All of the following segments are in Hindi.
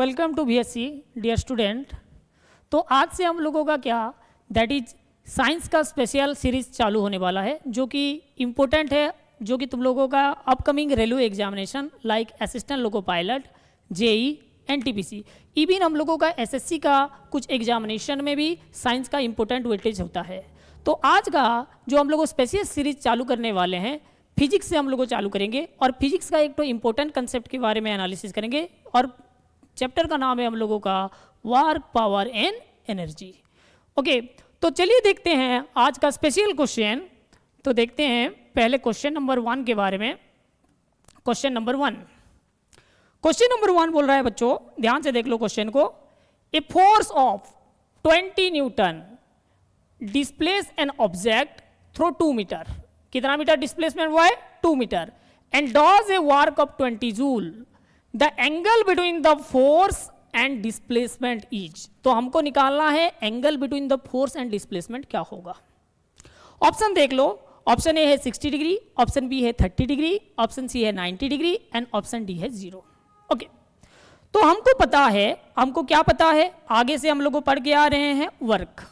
Welcome to BSc dear student. तो आज से हम लोगों का क्या दैट इज साइंस का स्पेशल सीरीज चालू होने वाला है जो कि इम्पोर्टेंट है, जो कि तुम लोगों का upcoming railway examination like assistant loco pilot, JE, NTPC, even हम लोगों का एसएससी का कुछ एग्जामिनेशन में भी साइंस का इम्पोर्टेंट वेटेज होता है। तो आज का जो हम लोग स्पेशल सीरीज चालू करने वाले हैं फिजिक्स से हम लोग चालू करेंगे और फिजिक्स का एक तो इम्पोर्टेंट कंसेप्ट के बारे में एनालिसिस करेंगे और चैप्टर का नाम है हम लोगों का work, power and energy. Okay, तो चलिए देखते हैं आज का स्पेशल क्वेश्चन। तो देखते हैं पहले क्वेश्चन नंबर 1 के बारे में। क्वेश्चन नंबर 1 बोल रहा है बच्चों, ध्यान से देख लो क्वेश्चन को। A force of 20 newton displace an object through 2 meter. कितना मीटर डिस्प्लेसमेंट हुआ है? 2 metre. And does a work of 20 joule. The angle between the force and displacement is. तो हमको निकालना है angle between the force and displacement क्या होगा। ऑप्शन देख लो, ऑप्शन ए है 60 डिग्री, ऑप्शन बी है 30 डिग्री, ऑप्शन सी है 90 डिग्री एंड ऑप्शन डी है 0। ओके, तो हमको पता है, हमको क्या पता है, आगे से हम लोग पढ़ के आ रहे हैं वर्क।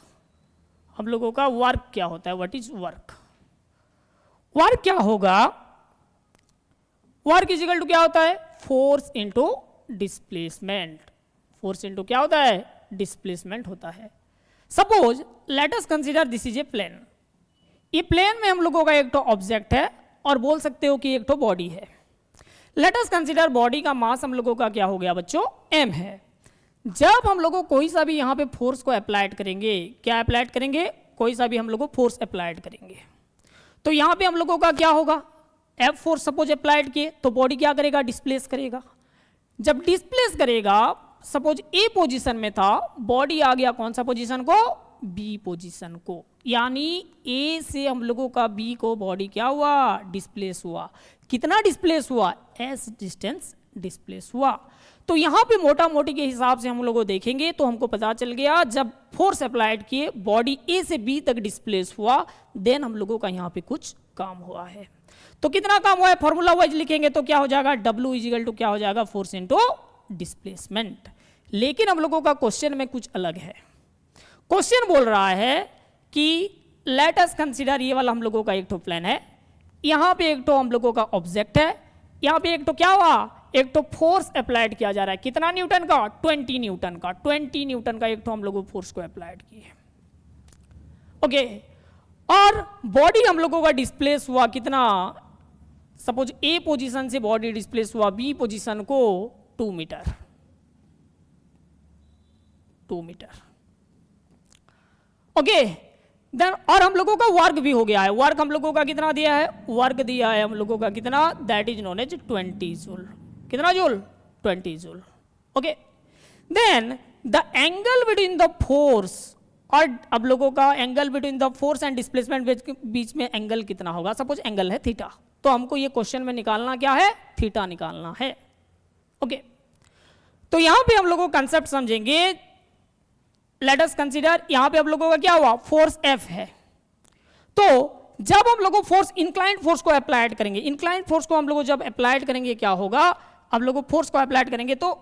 हम लोगों का वर्क क्या होता है, व्हाट इज वर्क। वर्क क्या होगा, वर्क इज इक्वल टू क्या होता है, force into displacement. Force into क्या होता है, डिस्प्लेसमेंट होता है। Suppose let us consider this is a plane. ये प्लेन में हम लोगों का एक तो ऑब्जेक्ट है और बोल सकते हो कि एक तो बॉडी है। लेट अस कंसीडर बॉडी का मास हम लोगों का क्या हो गया बच्चों, m है। जब हम लोगों कोई सा भी यहाँ पे फोर्स को अप्लाइड करेंगे, क्या अप्लाइड करेंगे, कोई सा भी हम लोग फोर्स अप्लाइड करेंगे, तो यहाँ पे हम लोगों का क्या होगा, F फोर्स सपोज अप्लाइड किए तो बॉडी क्या करेगा, डिस्प्लेस करेगा। जब डिस्प्लेस करेगा, सपोज ए पोजीशन में था, बॉडी आ गया कौन सा पोजीशन को, बी पोजीशन को। यानी ए से हम लोगों का बी को बॉडी क्या हुआ, डिस्प्लेस हुआ। कितना डिस्प्लेस हुआ, एस डिस्टेंस डिस्प्लेस हुआ। तो यहाँ पे मोटा मोटी के हिसाब से हम लोग देखेंगे तो हमको पता चल गया जब फोर्स अप्लाइड किए बॉडी ए से बी तक डिस्प्लेस हुआ, देन हम लोगों का यहाँ पे कुछ काम हुआ है। तो कितना काम हुआ है, फॉर्मूला वाइज लिखेंगे तो क्या हो जाएगा, W इजिकल टू क्या हो जाएगा, फोर्स इंटू डिस्प्लेसमेंट। लेकिन हम लोगों का क्वेश्चन में कुछ अलग है। क्वेश्चन बोल रहा है कि लेट अस कंसीडर, ये वाला हम लोगों का एक तो प्लेन है, यहाँ पे एक तो हम लोगों का ऑब्जेक्ट है, यहाँ पे एक तो क्या हुआ, एक तो फोर्स अप्लाइड किया जा रहा है। कितना न्यूटन का, 20 न्यूटन का। 20 न्यूटन का एक तो हम लोग फोर्स को अप्लाइड किए। ओके, और बॉडी हम लोगों का डिस्प्लेस हुआ कितना, सपोज ए पोजीशन से बॉडी डिस्प्लेस हुआ बी पोजीशन को 2 मीटर। 2 मीटर। ओके, देन और हम लोगों का वर्क भी हो गया है। वर्क हम लोगों का कितना दिया है, वर्क दिया है हम लोगों का कितना, that is known as 20 joule. कितना joule, 20 joule. Okay, then the angle between the force, और अब लोगों का angle between the force and displacement बीच में एंगल कितना होगा, सपोज एंगल है थीटा, तो हमको ये क्वेश्चन में निकालना क्या है, थीटा निकालना है। ओके, तो यहां पे हम लोगों को कंसेप्ट समझेंगे। लेट अस कंसीडर, यहां पे हम लोगों का क्या हुआ, फोर्स F है। तो जब हम लोग फोर्स, इंक्लाइंड फोर्स को अप्लाइड करेंगे, इंक्लाइंड फोर्स को हम लोग जब अप्लाइड करेंगे क्या होगा, हम लोग फोर्स को अप्लाइड करेंगे तो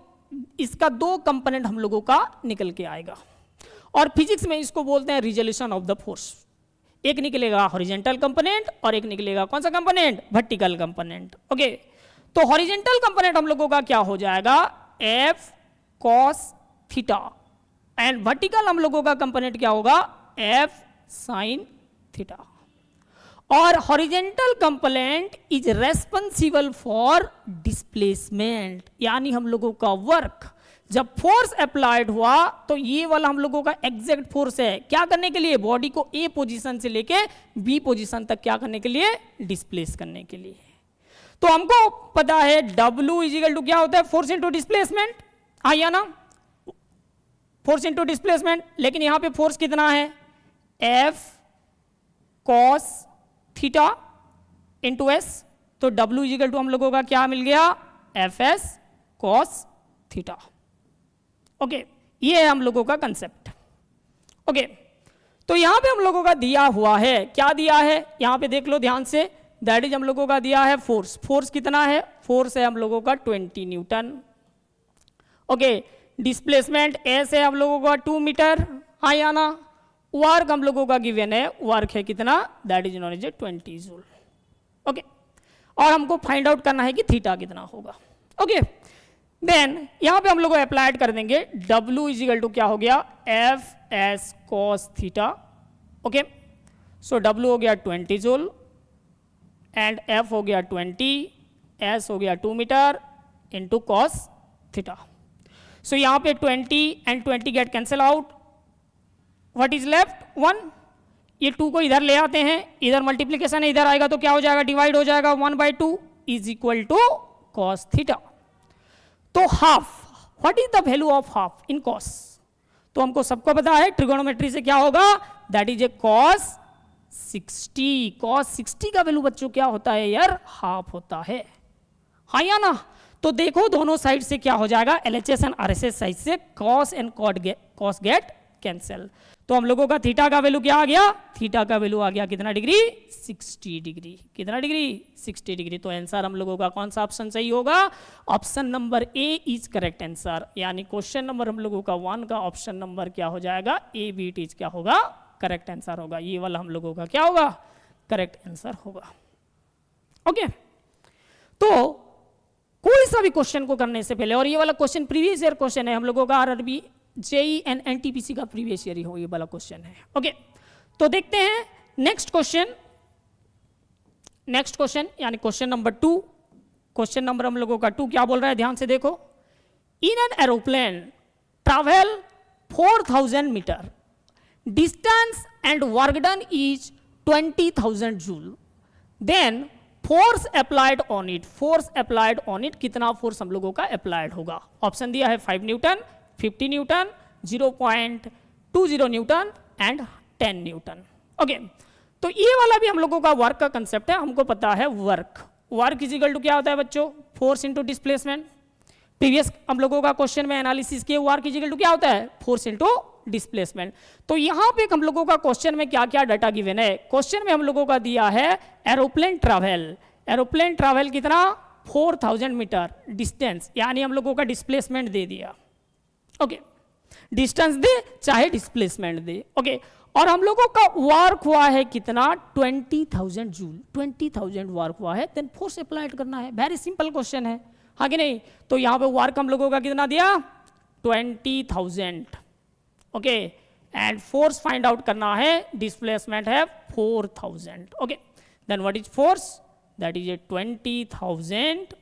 इसका 2 कंपोनेंट हम लोगों का निकल के आएगा। और फिजिक्स में इसको बोलते हैं रिजोल्यूशन ऑफ द फोर्स। एक निकलेगा हॉरिजॉन्टल कंपोनेंट और एक निकलेगा कौन सा कंपोनेंट, वर्टिकल कंपोनेंट। ओके, तो हॉरिजॉन्टल कंपोनेंट हम लोगों का क्या हो जाएगा, F cos theta, and vertical हम लोगों का कंपोनेंट क्या होगा, F sin थीटा। और horizontal component is responsible for displacement, यानी हम लोगों का वर्क जब फोर्स अप्लाइड हुआ तो ये वाला हम लोगों का एग्जैक्ट फोर्स है क्या करने के लिए, बॉडी को ए पोजीशन से लेके बी पोजीशन तक क्या करने के लिए, डिस्प्लेस करने के लिए। तो हमको पता है W इजिकल टू क्या होता है, फोर्स इंटू डिस्प्लेसमेंट, आया ना, फोर्स इंटू डिस्प्लेसमेंट। लेकिन यहां पे फोर्स कितना है, F cos theta into S, तो W इजिकल टू हम लोगों का क्या मिल गया, FS cos थीटा। ओके, ये है हम लोगों का कंसेप्ट। ओके, तो यहां पे हम लोगों का दिया हुआ है, क्या दिया है, यहां पे देख लो ध्यान से, दैट इज हम लोगों का दिया है फोर्स। फोर्स कितना है, फोर्स है हम लोगों का 20 न्यूटन। ओके, डिस्प्लेसमेंट एस है हम लोगों का 2 मीटर, हाँ या ना। वर्क हम लोगों का गिवन है, वर्क है कितना, that is known as 20 joule. Okay, और हमको फाइंड आउट करना है कि थीटा कितना होगा। ओके, देन यहां पे हम लोग अप्लाइड कर देंगे W इज इक्वल टू क्या हो गया, F S cos theta. Okay, so W हो गया 20 जूल एंड F हो गया 20, S हो गया 2 मीटर इंटू कॉस थीटा। सो यहां पे 20 and 20 get cancel out, what is left 1। ये 2 को इधर ले आते हैं, इधर मल्टीप्लीकेशन है, इधर आएगा तो क्या हो जाएगा, डिवाइड हो जाएगा, 1/2 is equal to cos theta. तो half, what is the value of half in cos, तो हमको सबको पता है ट्रिगोनोमेट्री से क्या होगा, that is a cos 60। Cos 60 का वैल्यू बच्चों क्या होता है यार, हाफ होता है, हाँ या ना। तो देखो दोनों साइड से क्या हो जाएगा, LHS एंड RHS साइड से cos and cos get cancel. तो हम लोगों का थीटा का वैल्यू क्या आ गया, थीटा का वैल्यू आ गया कितना डिग्री, 60 डिग्री। कितना डिग्री, 60 डिग्री। तो आंसर हम लोगों का कौन सा ऑप्शन सही होगा, option number A is correct answer. यानी क्वेश्चन नंबर हम लोगों का 1 का ऑप्शन नंबर क्या हो जाएगा, ए बी इट इज क्या होगा, करेक्ट आंसर होगा। ये वाला हम लोगों का क्या होगा, करेक्ट आंसर होगा। ओके, तो कोई सा भी क्वेश्चन को करने से पहले, और ये वाला क्वेश्चन प्रीवियस ईयर क्वेश्चन है हम लोगों का, RRB JEE एंड NTPC का प्रीवियस ईयर ही हो ये वाला क्वेश्चन है। ओके, तो देखते हैं नेक्स्ट क्वेश्चन। नेक्स्ट क्वेश्चन यानी क्वेश्चन नंबर 2। क्वेश्चन नंबर हम लोगों का 2 क्या बोल रहा है, ध्यान से देखो। In an aeroplane travel 4000 meter, distance and work done is 20,000 joule, then force applied on it, force applied on it, कितना फोर्स हम लोगों का अप्लाइड होगा। ऑप्शन दिया है 5 newton, 50 newton, 0.20 newton and 10 newton. Okay, तो ये वाला भी हम लोगों का वर्क का कंसेप्ट है, हमको पता है वर्क इज इक्वल टू क्या होता है बच्चों, फोर्स इंटू डिस्प्लेसमेंट। प्रीवियस हम लोगों का क्वेश्चन में एनालिसिस किए, वर्क इज इक्वल टू क्या होता है, फोर्स इंटू डिस्प्लेसमेंट। तो यहां पे हम लोगों का क्वेश्चन में क्या क्या डाटा गिवन है, क्वेश्चन में हम लोगों का दिया है एरोप्लेन ट्रैवल कितना 4000 मीटर, डिस्टेंस यानी हम लोगों का डिस्प्लेसमेंट दे दिया। ओके, डिस्टेंस दे चाहे डिस्प्लेसमेंट दे। ओके, और हम लोगों का वर्क हुआ है कितना 20,000 जूल, 20,000 वर्क हुआ है, देन फोर्स अप्लाइड करना है। वेरी सिंपल क्वेश्चन है, हाँ कि नहीं। तो यहां पे वर्क हम लोगों का कितना दिया 20,000। Okay, and force find out करना है, डिस्प्लेसमेंट है 4000। Okay, then what is force, that is a 20,000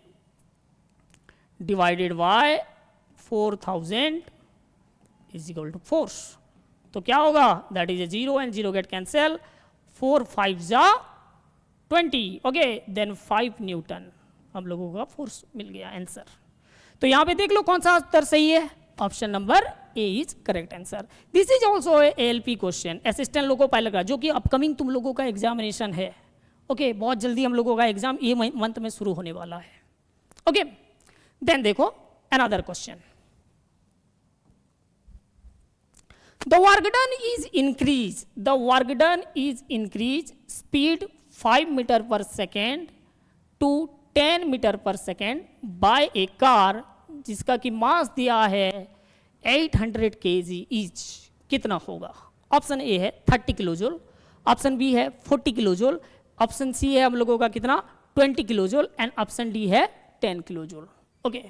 divided by 4000 is equal to force. तो क्या होगा, that is a 0 and 0 get cancel, 4 5 जा 20। ओके, देन 5 न्यूटन हम लोगों का फोर्स मिल गया आंसर। तो यहां पे देख लो कौन सा उत्तर सही है, option number A is correct answer. This is also a ALP question, assistant loco pilot का, जो कि अपकमिंग तुम लोगों का एग्जामिनेशन है। ओके, बहुत जल्दी हम लोगों का एग्जाम ये मंथ में शुरू होने वाला है। ओके, देन देखो another question. The work done is increased speed 5 meter per second to 10 meter per second by a car जिसका कि मास दिया है 800 kg each, कितना होगा। ऑप्शन ए है 30 किलो जूल, ऑप्शन बी है 40 किलो जूल, ऑप्शन सी है हम लोगों का कितना 20 kilo joule and option D है 10 किलो जूल। ओके,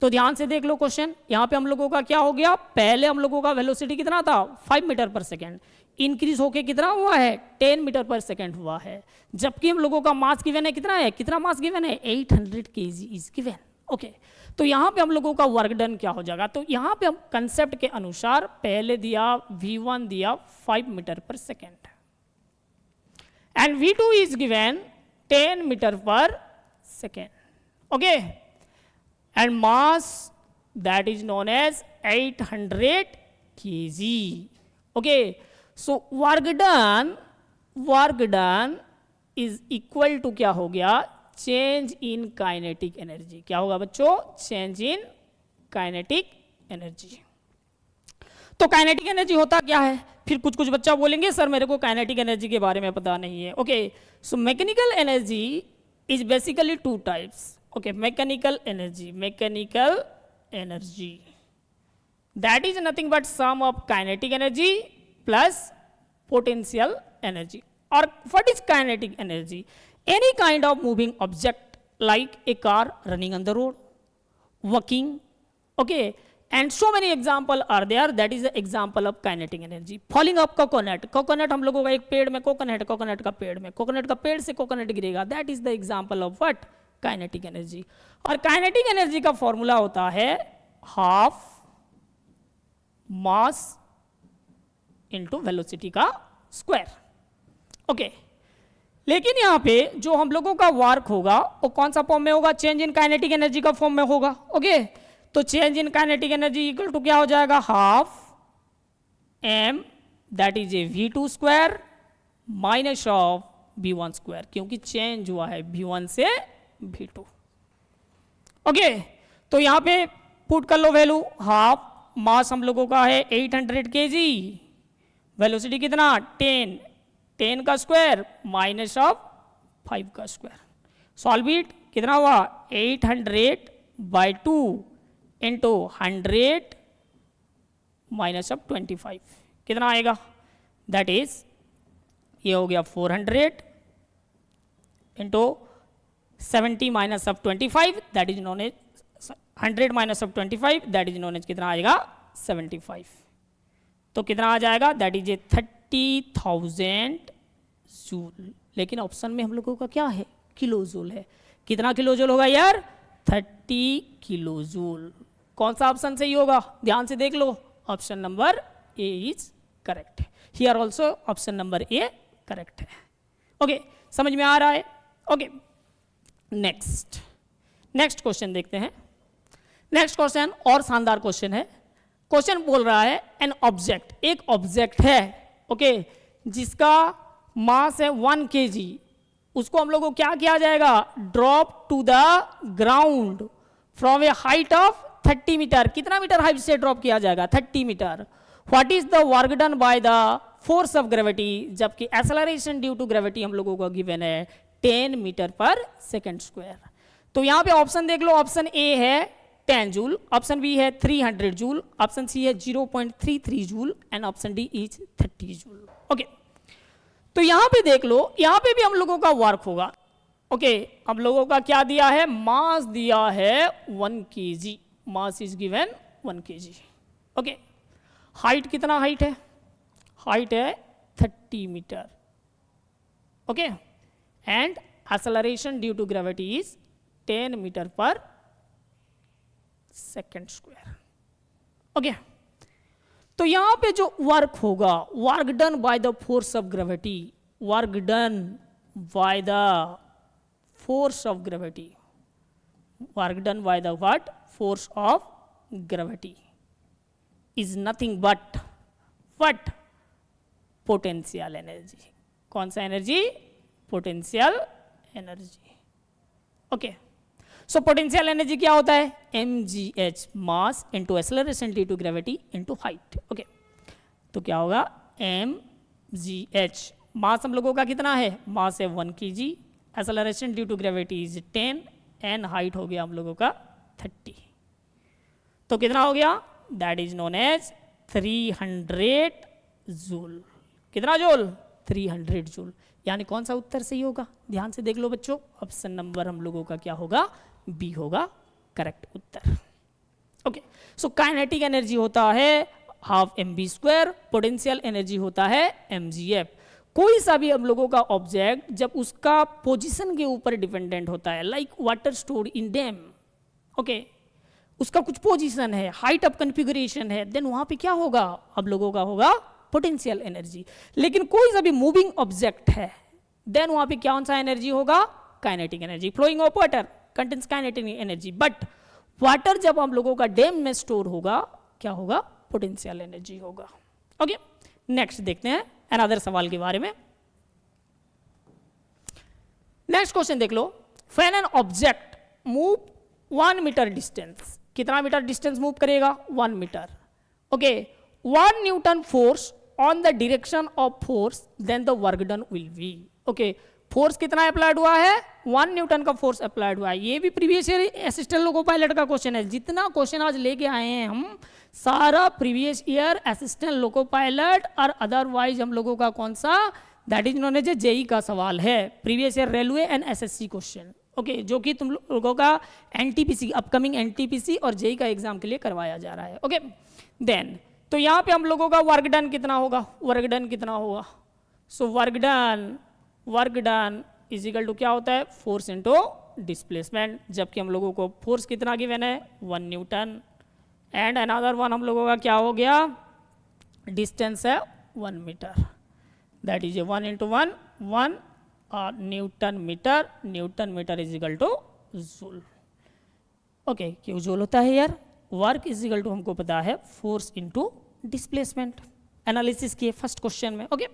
तो ध्यान से देख लो क्वेश्चन, यहां पे हम लोगों का क्या हो गया, पहले हम लोगों का वेलोसिटी कितना था 5 मीटर पर सेकेंड, इंक्रीज होके कितना हुआ है 10 मीटर पर सेकेंड हुआ है, जबकि हम लोगों का मास गिवन है कितना है, कितना मास गिवन है 800 kg इज गिवन। ओके, तो यहां पे हम लोगों का वर्क डन क्या हो जाएगा, तो यहां पे हम कंसेप्ट के अनुसार पहले दिया V1 दिया 5 metre per second and V2 is given 10 metre per second. Okay, and mass that is known as 800 kg. Okay, so work done is equal to क्या हो गया, change in kinetic energy। क्या होगा बच्चों, change in kinetic energy। तो काइनेटिक एनर्जी होता क्या है, फिर कुछ बच्चा बोलेंगे सर मेरे को काइनेटिक एनर्जी के बारे में पता नहीं है। Okay, so mechanical energy is basically 2 types. Okay, mechanical energy that is nothing but sum of kinetic energy plus potential energy. और what is kinetic energy? Any kind of moving object like a car running on the road, walking, okay, and so many example are there. That is the example of kinetic energy. Falling of coconut हम लोगों का एक पेड़ में coconut का पेड़ में coconut का पेड़ से coconut गिरेगा. That is the example of what? Kinetic energy. और kinetic energy का फॉर्मूला होता है half mass into velocity का स्क्वायर. ओके, लेकिन यहाँ पे जो हम लोगों का वर्क होगा वो कौन सा फॉर्म में होगा? चेंज इन काइनेटिक एनर्जी का फॉर्म में होगा. ओके, तो change in kinetic energy equal to क्या हो जाएगा? Half M that is a v2 square minus of v1 square, क्योंकि चेंज हुआ है v1 से v2. ओके, तो यहाँ पे पुट कर लो वैल्यू. हाफ मास हम लोगों का है 800 kg, वेलोसिटी कितना? 10 का स्क्वायर माइनस ऑफ 5 का स्क्वायर. Solve it. कितना हुआ? 800/2 इंटू 100 माइनस ऑफ 25. कितना आएगा? दैट इज ये हो गया 400 into 70 minus of 25, that is known as 100 minus of 25, that is known as कितना आएगा? 75. तो कितना आ जाएगा? That is a 30,000 joule. लेकिन ऑप्शन में हम लोगों का क्या है? किलो जूल है. कितना किलो जूल होगा यार? 30 किलो जूल. कौन सा ऑप्शन सही होगा? ध्यान से देख लो. Option number A is correct. Here also option number A correct है. ओके, समझ में आ रहा है? ओके, नेक्स्ट क्वेश्चन देखते हैं. नेक्स्ट क्वेश्चन और शानदार क्वेश्चन है. क्वेश्चन बोल रहा है एन ऑब्जेक्ट, एक ऑब्जेक्ट है, ओके, जिसका मास है 1 kg. उसको हम लोग को क्या किया जाएगा? Drop to the ground from a height of 30 meter. कितना मीटर हाइट से ड्रॉप किया जाएगा? 30 meter. What is the work done by the force of gravity? जबकि एक्सेलरेशन ड्यू टू ग्रेविटी हम लोगों को गिवन है 10 मीटर पर सेकेंड स्क्वायर. तो यहां पे ऑप्शन देख लो. ऑप्शन ए है 10 जूल, ऑप्शन बी है 300 जूल, ऑप्शन सी है 0.33 joule and option D is 30 joule. Okay, तो यहां पे देख लो. यहां पे भी हम लोगों का वर्क होगा. ओके, हम लोगों का क्या दिया है? मास दिया है 1 kg. Mass is given 1 kg. Okay, height कितना हाइट है? हाइट है 30 meter. Okay, and acceleration due to gravity is 10 metre per second square. Okay, तो यहां पे जो वर्क होगा, work done by the force of gravity, work done by the force of gravity, work done by the what? Force of gravity is nothing but what? Potential energy. कौन सा energy? Potential energy. Okay, so potential energy क्या होता है? mgh, mass into acceleration due to gravity into height. Okay, तो क्या होगा? mgh, मास हम लोगों का कितना है? मास है 1 kg, acceleration due to gravity is 10 and height हो गया हम लोगों का 30. तो कितना हो गया? That is known as 300 joule. कितना जूल? 300 जूल. यानी कौन सा उत्तर सही होगा? ध्यान से देख लो बच्चों. ऑप्शन नंबर हम लोगों का क्या होगा? बी होगा करेक्ट उत्तर. ओके, सो काइनेटिक एनर्जी होता है half mv square, potential energy होता है mgf. कोई सा भी हम लोगों का ऑब्जेक्ट जब उसका पोजीशन के ऊपर डिपेंडेंट होता है, like water store in dam, okay, उसका कुछ पोजीशन है, हाइट ऑफ कॉन्फ़िगरेशन है, देन वहां पे क्या होगा? अब लोगों का होगा पोटेंशियल एनर्जी. लेकिन कोई सा भी मूविंग ऑब्जेक्ट है, देन वहां पे कौन सा एनर्जी होगा? Kinetic energy. Flowing of water contains kinetic energy, but water जब हम लोगों का डैम में स्टोर होगा, क्या होगा? पोटेंशियल एनर्जी होगा. ओके, नेक्स्ट देखते हैं अनदर सवाल के बारे में. नेक्स्ट क्वेश्चन देख लो. When an object move 1 metre distance, कितना मीटर डिस्टेंस मूव करेगा? 1 metre. Okay, 1 newton force on the direction of force, then the work done will be. Okay, force कितना अप्लाइड हुआ है, 1 न्यूटन का फोर्स अप्लाइड हुआ है। ये भी previous year assistant loco pilot का क्वेश्चन है। जितना क्वेश्चन आज लेके आए हैं हम, सारा previous year assistant loco pilot और अदरवाइज हम लोगों का कौन सा, that is known as JE का सवाल है, previous year railway and SSC question. Okay, जो कि तुम लोगों का एनटीपीसी, अपकमिंग एनटीपीसी और जेई का एग्जाम के लिए करवाया जा रहा है। ओके देन, तो यहाँ पे हम लोगों का वर्क डन कितना होगा, वर्क डन कितना होगा, so work done is equal to क्या होता है, फोर्स इंटू डिस्प्लेसमेंट, जबकि हम लोगों को फोर्स कितना गिवन है, 1 न्यूटन, एंड अनदर वन हम लोगों का क्या हो गया, डिस्टेंस है 1 meter, that is 1 into 1 1 newton meter is equal to joule. Okay, क्यों जूल होता है यार, वर्क इज इक्वल टू हमको पता है फोर्स इंटू डिस्प्लेसमेंट, एनालिसिस किए फर्स्ट क्वेश्चन में। ओके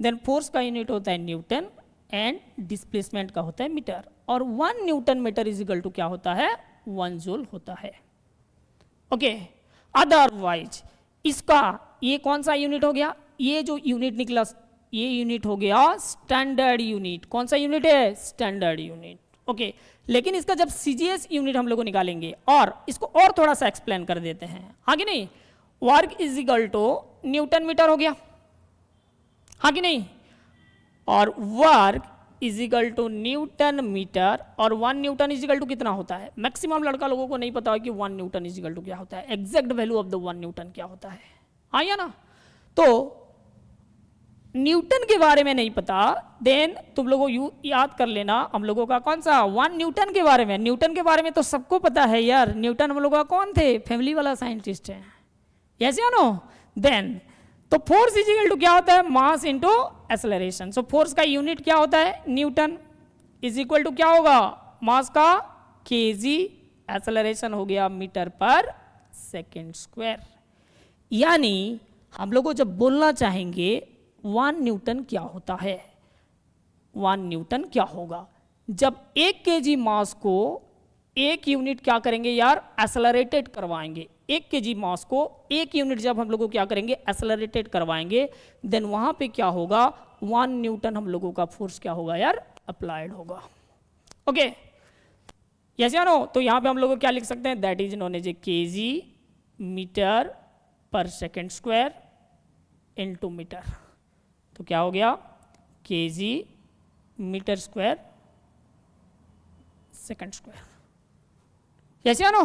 देन फोर्स का यूनिट होता है न्यूटन एंड डिस्प्लेसमेंट का होता है मीटर, और 1 newton meter is equal to क्या होता है, 1 जूल होता है। ओके अदरवाइज इसका ये कौन सा यूनिट हो गया, ये जो यूनिट निकला ये यूनिट हो गया स्टैंडर्ड यूनिट। कौन सा यूनिट है, स्टैंडर्ड यूनिट। ओके लेकिन इसका जब सीजीएस यूनिट हम लोग निकालेंगे, और इसको और थोड़ा सा एक्सप्लेन कर देते हैं आगे, नहीं, work is equal to newton metre हो गया, हाँ कि नहीं, और work is equal to newton metre, और 1 न्यूटन इज इक्वल टू कितना होता है, मैक्सिमम लड़का लोगों को नहीं पता है कि 1 न्यूटन इज इक्वल टू क्या होता है, exact value of the 1 Newton क्या होता है, हाँ या ना। तो न्यूटन के बारे में नहीं पता, देन तुम लोगों याद कर लेना हम लोगों का कौन सा, 1 न्यूटन के बारे में। न्यूटन के बारे में तो सबको पता है यार, न्यूटन हम लोगों का कौन थे, फैमिली वाला साइंटिस्ट है, यस या नो। देन तो फोर्स इज इक्वल टू क्या होता है, मास इंटू एक्सेलरेशन। सो फोर्स का यूनिट क्या होता है, न्यूटन, इज इक्वल टू क्या होगा, मास का केजी, एक्सेलरेशन हो गया मीटर पर सेकेंड स्क्वायर। यानी हम लोग को जब बोलना चाहेंगे 1 न्यूटन क्या होता है, 1 न्यूटन क्या होगा, जब 1 केजी मास को 1 यूनिट क्या करेंगे यार, एक्सेलरेटेड करवाएंगे, 1 केजी मास को 1 यूनिट जब हम लोगों क्या करेंगे, एक्सेलरेटेड करवाएंगे, देन वहां पे क्या होगा, 1 न्यूटन हम लोगों का फोर्स क्या होगा यार, अप्लाइड होगा। ओके यस या नो। तो यहां पे हम लोग क्या लिख सकते हैं, that is known as a kg metre per second square into metre. तो क्या हो गया, kg metre square second square, yes या नो,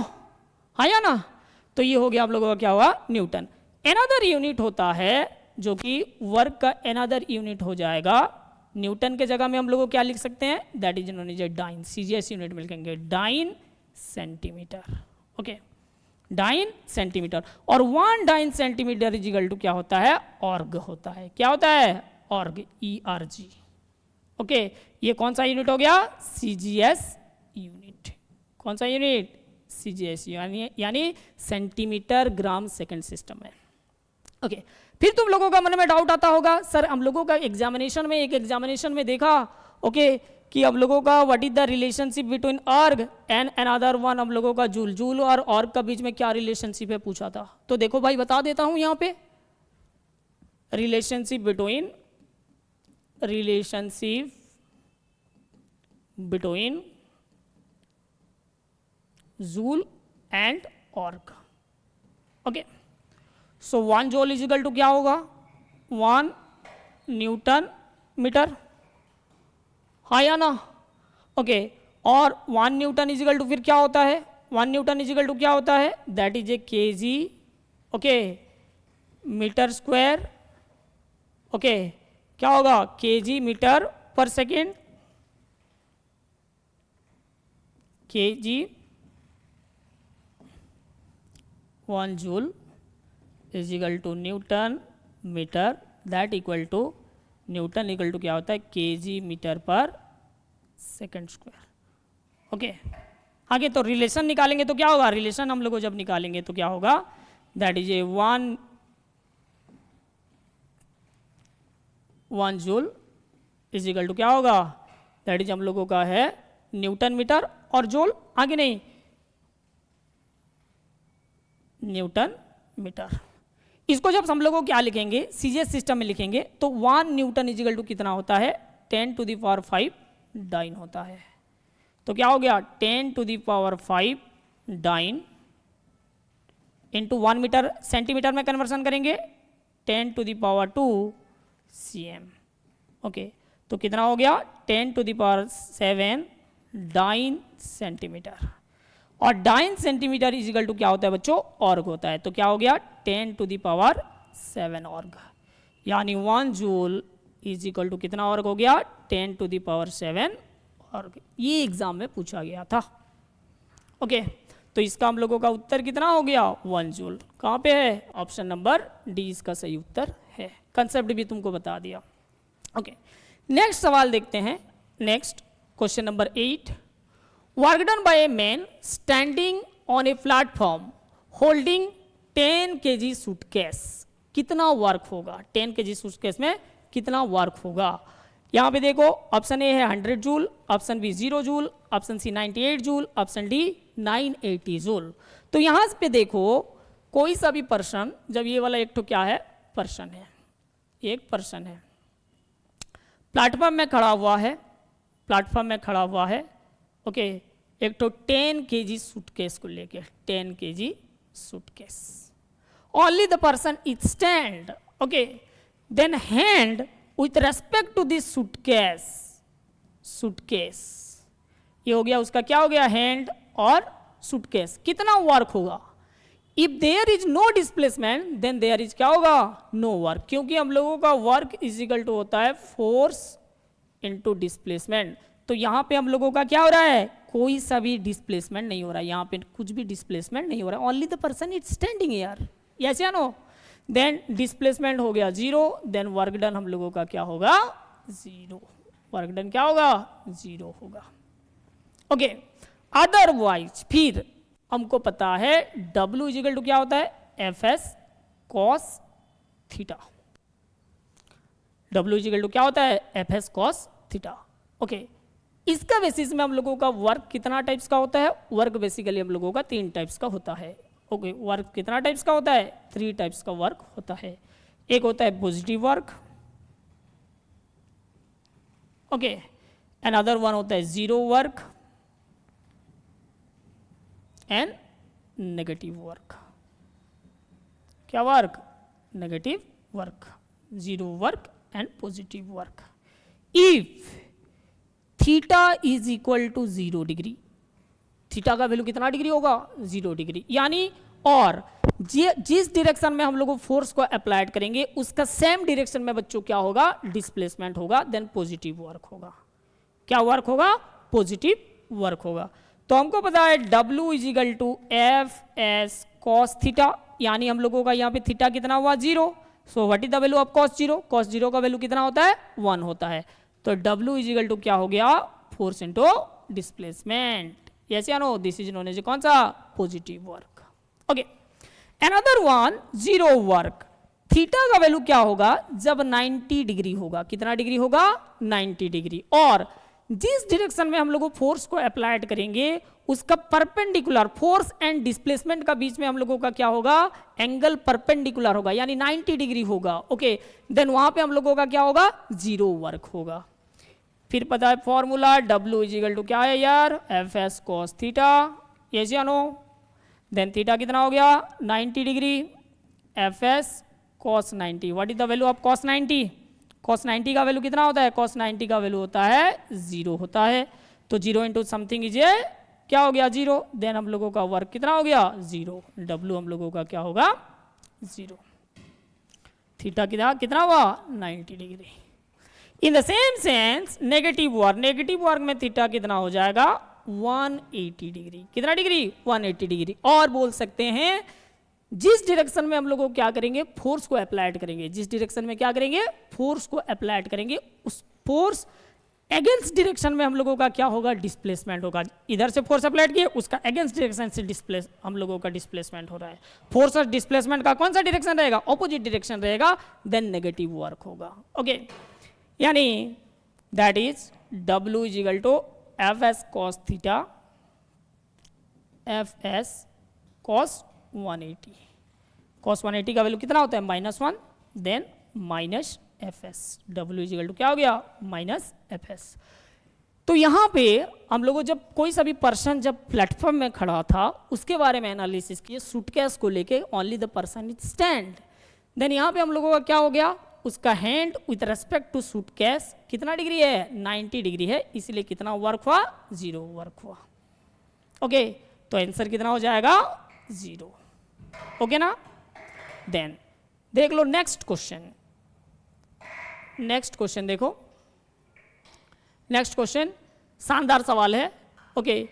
हाँ या ना। तो ये हो गया आप लोगों का क्या हुआ, न्यूटन। एनादर यूनिट होता है जो कि वर्क का एनादर यूनिट हो जाएगा, न्यूटन के जगह में हम लोग क्या लिख सकते हैं, that is known as dyne, CGS unit में लिखेंगे dyne centimetre. Okay dyne centimetre, और 1 dyne centimetre is equal to क्या होता है, ऑर्ग होता है। क्या होता है, ऑर्ग, ERG। ओके ये कौन सा यूनिट हो गया, सीजीएस यूनिट। कौन सा यूनिट, सीजीएस, यानी सेंटीमीटर ग्राम सेकंड सिस्टम है। ओके फिर तुम लोगों का मन में डाउट आता होगा, सर हम लोगों का एग्जामिनेशन में, एक एग्जामिनेशन में देखा ओके कि हम लोगों का what is the relationship between अर्ग एंड अनदर वन, हम लोगों का जूल, जूल और अर्ग का बीच में क्या रिलेशनशिप है पूछा था। तो देखो भाई बता देता हूं यहां पे, relationship between joule and erg. Okay so 1 joule is equal to क्या होगा, 1 न्यूटन मीटर, हाँ या ना। ओके और 1 न्यूटन इज इक्वल टू फिर क्या होता है, 1 न्यूटन इज इक्वल टू क्या होता है, that is a kg, okay metre square. Okay क्या होगा, kg metre per second, kg 1 joule is equal to newton metre, that equal to newton equal to क्या होता है, kg metre per second square. Okay आगे तो रिलेशन निकालेंगे तो क्या होगा, रिलेशन हम लोग को जब निकालेंगे तो क्या होगा, that is a 1 joule is equal to क्या होगा, दैट इज हम लोगों का है न्यूटन मीटर, और जूल आगे नहीं, न्यूटन मीटर। इसको जब हम लोगों को क्या लिखेंगे, सीजीएस सिस्टम में लिखेंगे तो 1 न्यूटन इज इक्वल टू कितना होता है, 10⁵ डाइन होता है। तो क्या हो गया 10⁵ डाइन इंटू 1 मीटर सेंटीमीटर में कन्वर्सन करेंगे 10⁻² cm। ओके, तो कितना हो गया 10⁷ डाइन सेंटीमीटर। और dyne centimetre is equal to क्या होता है बच्चों, ऑर्ग होता है। तो क्या हो गया 10⁷ ऑर्ग, यानी 1 जूल इज इक्वल टू कितना ऑर्ग हो गया 10⁷ ऑर्ग। ये एग्जाम में पूछा गया था। ओके, तो इसका हम लोगों का उत्तर कितना हो गया 1 जूल। कहाँ पे है, ऑप्शन नंबर डी इसका सही उत्तर है। कंसेप्ट भी तुमको बता दिया। ओके, नेक्स्ट सवाल देखते हैं। Next question number 8, work done bye a man standing on a platform holding 10 kg suitcase. कितना वर्क होगा 10 kg सूटकेस में कितना वर्क होगा। यहाँ पे देखो ऑप्शन ए है 100 joule, option B 0 joule, option C 98 joule, option D 980 joule. तो यहाँ पे देखो कोई सा भी पर्सन, जब ये वाला एक तो क्या है पर्सन है, एक पर्सन है प्लेटफॉर्म में खड़ा हुआ है, प्लेटफॉर्म में खड़ा हुआ है। ओके, एक तो 10 kg सूटकेस को लेके 10 kg suitcase, only the person is stand. Okay, then hand with respect to this suitcase, suitcase ये हो गया उसका क्या हो गया हैंड और सूटकेस। कितना वर्क होगा, if there is no displacement then there is क्या होगा नो वर्क, क्योंकि हम लोगों का वर्क इज इक्वल टू होता है फोर्स इनटू डिस्प्लेसमेंट। तो यहाँ पे हम लोगों का क्या हो रहा है, कोई सा भी डिस्प्लेसमेंट नहीं हो रहा है, यहाँ पे कुछ भी डिस्प्लेसमेंट नहीं हो रहा है, only the person is standing here, yes या नो। देन डिस्प्लेसमेंट हो गया 0, देन वर्क डन हम लोगों का क्या होगा 0, वर्क डन क्या होगा 0 होगा। ओके, अदरवाइज फिर हमको पता है W इज इक्वल टू क्या होता है FS cos theta. W is equal to क्या होता है FS cos थीटा। ओके, इसका बेसिस में हम लोगों का वर्क कितना टाइप्स का होता है, वर्क बेसिकली हम लोगों का 3 टाइप्स का होता है। ओके, वर्क कितना टाइप्स का होता है 3 टाइप्स का वर्क होता है। एक होता है positive work, okay, another one होता है zero work and negative work. क्या work, negative work, zero work and positive work. If theta is equal to 0 degree, theta का वैल्यू कितना डिग्री होगा 0 डिग्री, यानी और जिस डायरेक्शन में हम लोग फोर्स को अप्लाइड करेंगे उसका सेम डायरेक्शन में बच्चों क्या होगा डिस्प्लेसमेंट होगा, देन पॉजिटिव वर्क होगा। क्या वर्क होगा, पॉजिटिव वर्क होगा। तो हमको पता है W is equal to FS cos theta, यानी हम लोगों का यहाँ पे थीटा कितना हुआ 0, so what is the value of cos 0, cos 0 का वैल्यू कितना होता है 1 होता है। तो W इज इक्वल टू क्या हो गया फोर्स इनटू डिस्प्लेसमेंट, यस या no, this is known as कौन सा positive work. Okay, another one zero work, theta का वैल्यू क्या होगा जब 90 डिग्री होगा, कितना डिग्री होगा 90 डिग्री, और जिस डायरेक्शन में हम लोग फोर्स को अप्लाइड करेंगे उसका परपेंडिकुलर, फोर्स एंड डिस्प्लेसमेंट का बीच में हम लोगों का क्या होगा एंगल परपेंडिकुलर होगा, यानी 90 डिग्री होगा। ओके, देन वहां पे हम लोगों का क्या होगा जीरो वर्क होगा। फिर पता है formula W is equal to क्या है यार FS cos थीटा, यस या नो, देन थीटा कितना हो गया 90 degree, FS cos 90, what is the value of cos 90, cos 90 का वैल्यू कितना होता है, cos 90 का वैल्यू होता है 0 होता है। तो 0 इंटू समथिंग इज ए क्या हो गया 0, देन हम लोगों का वर्क कितना हो गया 0, W हम लोगों का क्या होगा 0, थीटा कितना हुआ 90 degree. In the same sense negative work, negative work में थीटा कितना हो जाएगा 180 डिग्री, कितना डिग्री 180 डिग्री। और बोल सकते हैं जिस डायरेक्शन में हम लोग को क्या करेंगे फोर्स को अप्लाइड करेंगे, जिस डायरेक्शन में क्या करेंगे फोर्स को अप्लाइड करेंगे उस फोर्स अगेंस्ट डायरेक्शन में हम लोगों का क्या होगा डिस्प्लेसमेंट होगा। इधर से फोर्स अप्लाइड किए उसका अगेंस्ट डायरेक्शन से डिस्प्लेस हम लोगों का डिस्प्लेसमेंट हो रहा है, फोर्स और डिस्प्लेसमेंट का कौन सा डायरेक्शन रहेगा ऑपोजिट डायरेक्शन रहेगा, देन नेगेटिव वर्क होगा। ओके, यानी that is W is equal to FS cos theta, FS cos 180, cos 180 का वैल्यू कितना होता है -1, then F S, W is equal to क्या हो गया, माइनस एफ एस। तो यहाँ पे हम लोगों जब कोई सा भी पर्सन जब प्लेटफॉर्म में खड़ा था उसके बारे में एनालिसिस किए, सूटकेस को लेके, only the person is stand. Then यहाँ पे हम लोगों का क्या हो गया, उसका hand with respect to suitcase कितना डिग्री है, 90 डिग्री है, इसलिए कितना वर्क हुआ, 0 वर्क हुआ। ओके, तो आंसर कितना हो जाएगा, 0। ओके ना। देन देख लो नेक्स्ट क्वेश्चन, नेक्स्ट क्वेश्चन देखो, नेक्स्ट क्वेश्चन शानदार सवाल है। Okay,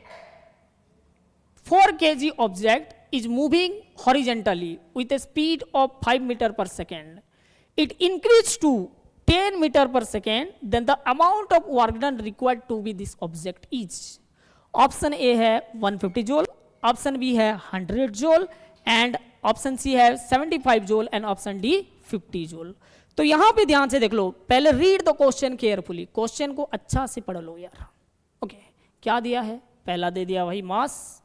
4 kg object is moving horizontally with a speed of 5 metre per second, it increase to 10 metre per second, then the amount of work done required to be this object is. Option A है 150 जूल, ऑप्शन बी है 100 जूल, एंड ऑप्शन सी है 75 joule, and option D 50 joule. तो यहां पे ध्यान से देख लो, पहले read the question carefully, question को अच्छा से पढ़ लो यार। ओके, क्या दिया है, पहला दे दिया वही मास,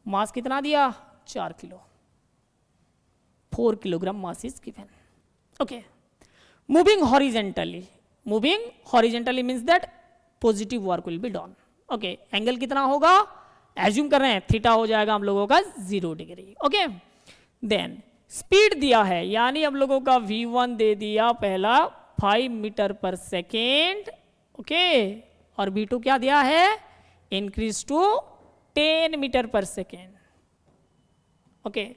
मास कितना दिया, 4 kilo, 4 kilogram mass is given. Okay, moving horizontally, moving horizontally means that positive work will be done. Okay, angle कितना होगा, एज्यूम कर रहे हैं थीटा हो जाएगा हम लोगों का 0 डिग्री। ओके, देन स्पीड दिया है, यानी हम लोगों का v1 दे दिया पहला 5 मीटर पर सेकेंड। ओके, और v2 क्या दिया है, increase to 10 metre per second. Okay,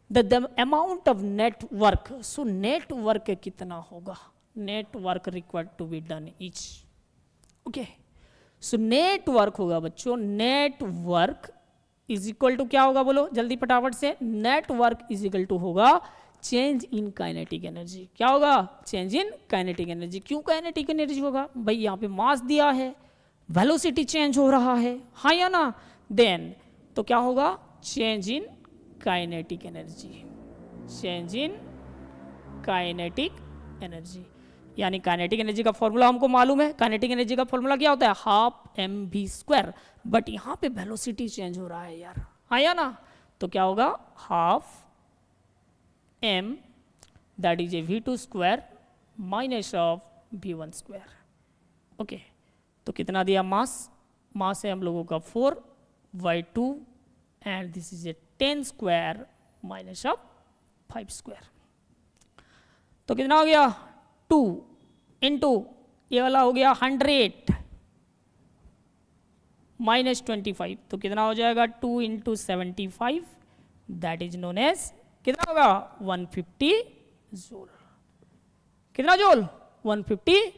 the amount of net work, so net work कितना होगा, net work required to be done each. Okay, so net work होगा बच्चों, net work is equal to क्या होगा, बोलो जल्दी फटाफट से, net work is equal to होगा चेंज इन काइनेटिक एनर्जी। क्या होगा, चेंज इन काइनेटिक एनर्जी। क्यों काइनेटिक एनर्जी होगा भाई, यहाँ पे मास दिया है, वेलोसिटी चेंज हो रहा है, हाँ या ना। देन तो क्या होगा, change in kinetic energy, change in kinetic energy, यानी काइनेटिक एनर्जी का फॉर्मूला हमको मालूम है, काइनेटिक एनर्जी का फॉर्मूला क्या होता है, हाफ mv², बट यहाँ पे वेलोसिटी चेंज हो रहा है यार, हाँ या ना। तो क्या होगा, half m that is A v2² minus of v1²। Okay, तो कितना दिया मास, मास है हम लोगों का 4/2 and this is A 10² minus of 5²। तो कितना हो गया, 2 इंटू ये वाला हो गया 100 माइनस 25, तो कितना हो जाएगा 2 into 75, that is known as कितना होगा 150 जूल। कितना जूल, 150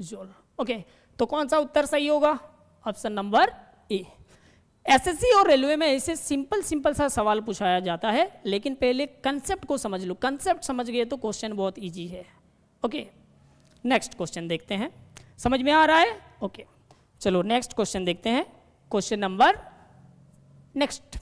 जूल। ओके, तो कौन सा उत्तर सही होगा, ऑप्शन नंबर ए। एसएससी और रेलवे में ऐसे सिंपल सिंपल सा सवाल पूछाया जाता है, लेकिन पहले कंसेप्ट को समझ लो, कंसेप्ट समझ गए तो क्वेश्चन बहुत इजी है। ओके, नेक्स्ट क्वेश्चन देखते हैं, समझ में आ रहा है। ओके, चलो नेक्स्ट क्वेश्चन देखते हैं, question number next.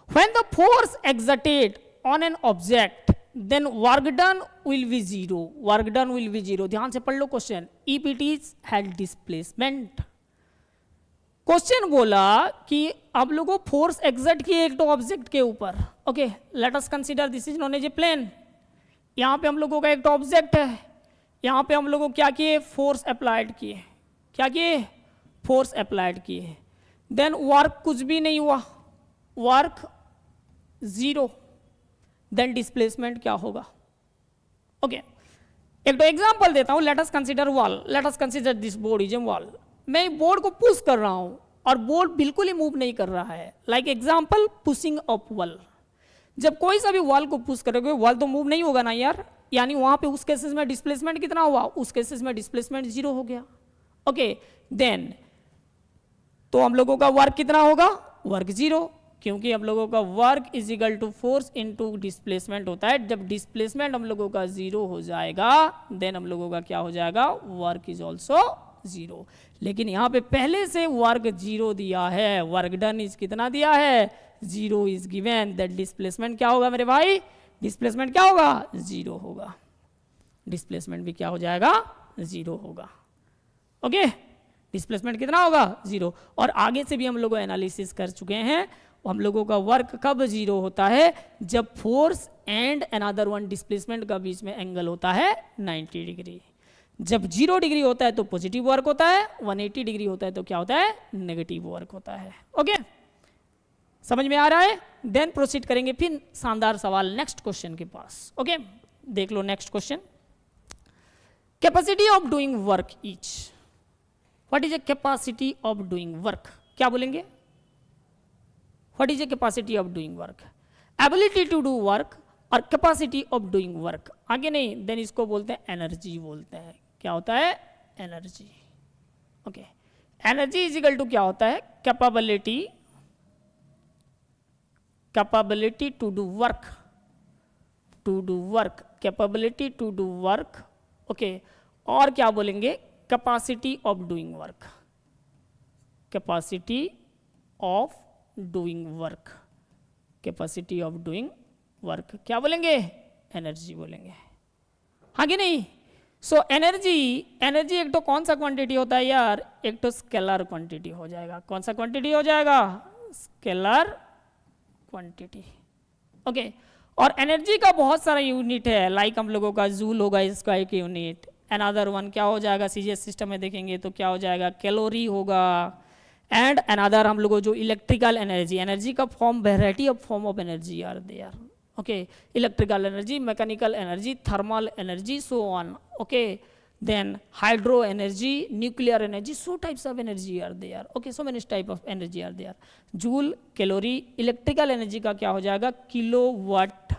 When the force exerted on an object then work done will be 0, work done will be 0। ध्यान से पढ़ लो question, if it is head displacement. Question बोला कि आप लोगों फोर्स एक्सर्ट किए एक तो ऑब्जेक्ट के ऊपर। Okay, let us consider this is known as a plane. यहाँ पे हम लोगों का एक तो ऑब्जेक्ट है, यहाँ पे हम लोगों क्या किए, फोर्स अप्लाइड किए, क्या किए, फोर्स अप्लाइड किए। देन वर्क कुछ भी नहीं हुआ, वर्क 0, देन डिस्प्लेसमेंट क्या होगा। ओके, एक तो एग्जांपल देता हूं, late us consider wall, late us consider this board is a wall. मैं बोर्ड को पुश कर रहा हूं और बोर्ड बिल्कुल ही मूव नहीं कर रहा है, like example pushing up wall. जब कोई सा भी वॉल को पुश करोगे वॉल तो मूव नहीं होगा ना यार, यानी वहां पे उस केसेस में डिस्प्लेसमेंट कितना हुआ, उस केसेस में डिस्प्लेसमेंट 0 हो गया। ओके, देन तो हम लोगों का वर्क कितना होगा, वर्क 0, क्योंकि हम लोगों का work is equal to force into displacement होता है। जब डिस्प्लेसमेंट हम लोगों का 0 हो जाएगा देन हम लोगों का क्या हो जाएगा, वर्क इज ऑल्सो 0। लेकिन यहाँ पे पहले से वर्क 0 दिया है, वर्क डन इज कितना दिया है, 0 इज गिवन, दैट डिस्प्लेसमेंट क्या होगा मेरे भाई, डिस्प्लेसमेंट क्या होगा, 0 होगा, डिस्प्लेसमेंट भी क्या हो जाएगा, 0 होगा। ओके, डिस्प्लेसमेंट कितना होगा, 0। और आगे से भी हम लोग एनालिसिस कर चुके हैं, हम लोगों का वर्क कब जीरो होता है, जब force and another one displacement का बीच में एंगल होता है 90 डिग्री। जब 0 डिग्री होता है तो पॉजिटिव वर्क होता है, 180 डिग्री होता है तो क्या होता है, नेगेटिव वर्क होता है। ओके, समझ में आ रहा है। देन प्रोसीड करेंगे फिर शानदार सवाल नेक्स्ट क्वेश्चन के पास। ओके, देख लो next question. Capacity of doing work is, what is a capacity of doing work, क्या बोलेंगे, what is a capacity of doing work, ability to do work और कैपेसिटी ऑफ डूइंग वर्क, आगे नहीं, देन इसको बोलते हैं एनर्जी बोलते हैं। क्या होता है, energy. Okay, energy is equal to क्या होता है, capability, capability to do work, to do work, capability to do work. Okay, और क्या बोलेंगे, capacity of doing work, capacity of doing work, capacity of doing work, क्या बोलेंगे, एनर्जी बोलेंगे, हाँ कि नहीं। सो एनर्जी, एनर्जी एक तो कौन सा क्वांटिटी होता है यार, एक तो स्केलर क्वांटिटी हो जाएगा। कौन सा क्वांटिटी हो जाएगा, स्केलर क्वांटिटी। ओके, और एनर्जी का बहुत सारा यूनिट है, लाइक हम लोगों का जूल होगा इसका एक यूनिट, अनदर वन क्या हो जाएगा, सीजीएस सिस्टम में देखेंगे तो क्या हो जाएगा, कैलोरी होगा, एंड अनदर हम लोगों जो इलेक्ट्रिकल एनर्जी, एनर्जी का form, variety of form of energy are there. Okay, electrical energy, mechanical energy, thermal energy, so on. Okay, then hydro energy, nuclear energy, so types of energy are there. Okay, so many type of energy are there. Joule, calorie, electrical energy का क्या हो जाएगा, kilowatt,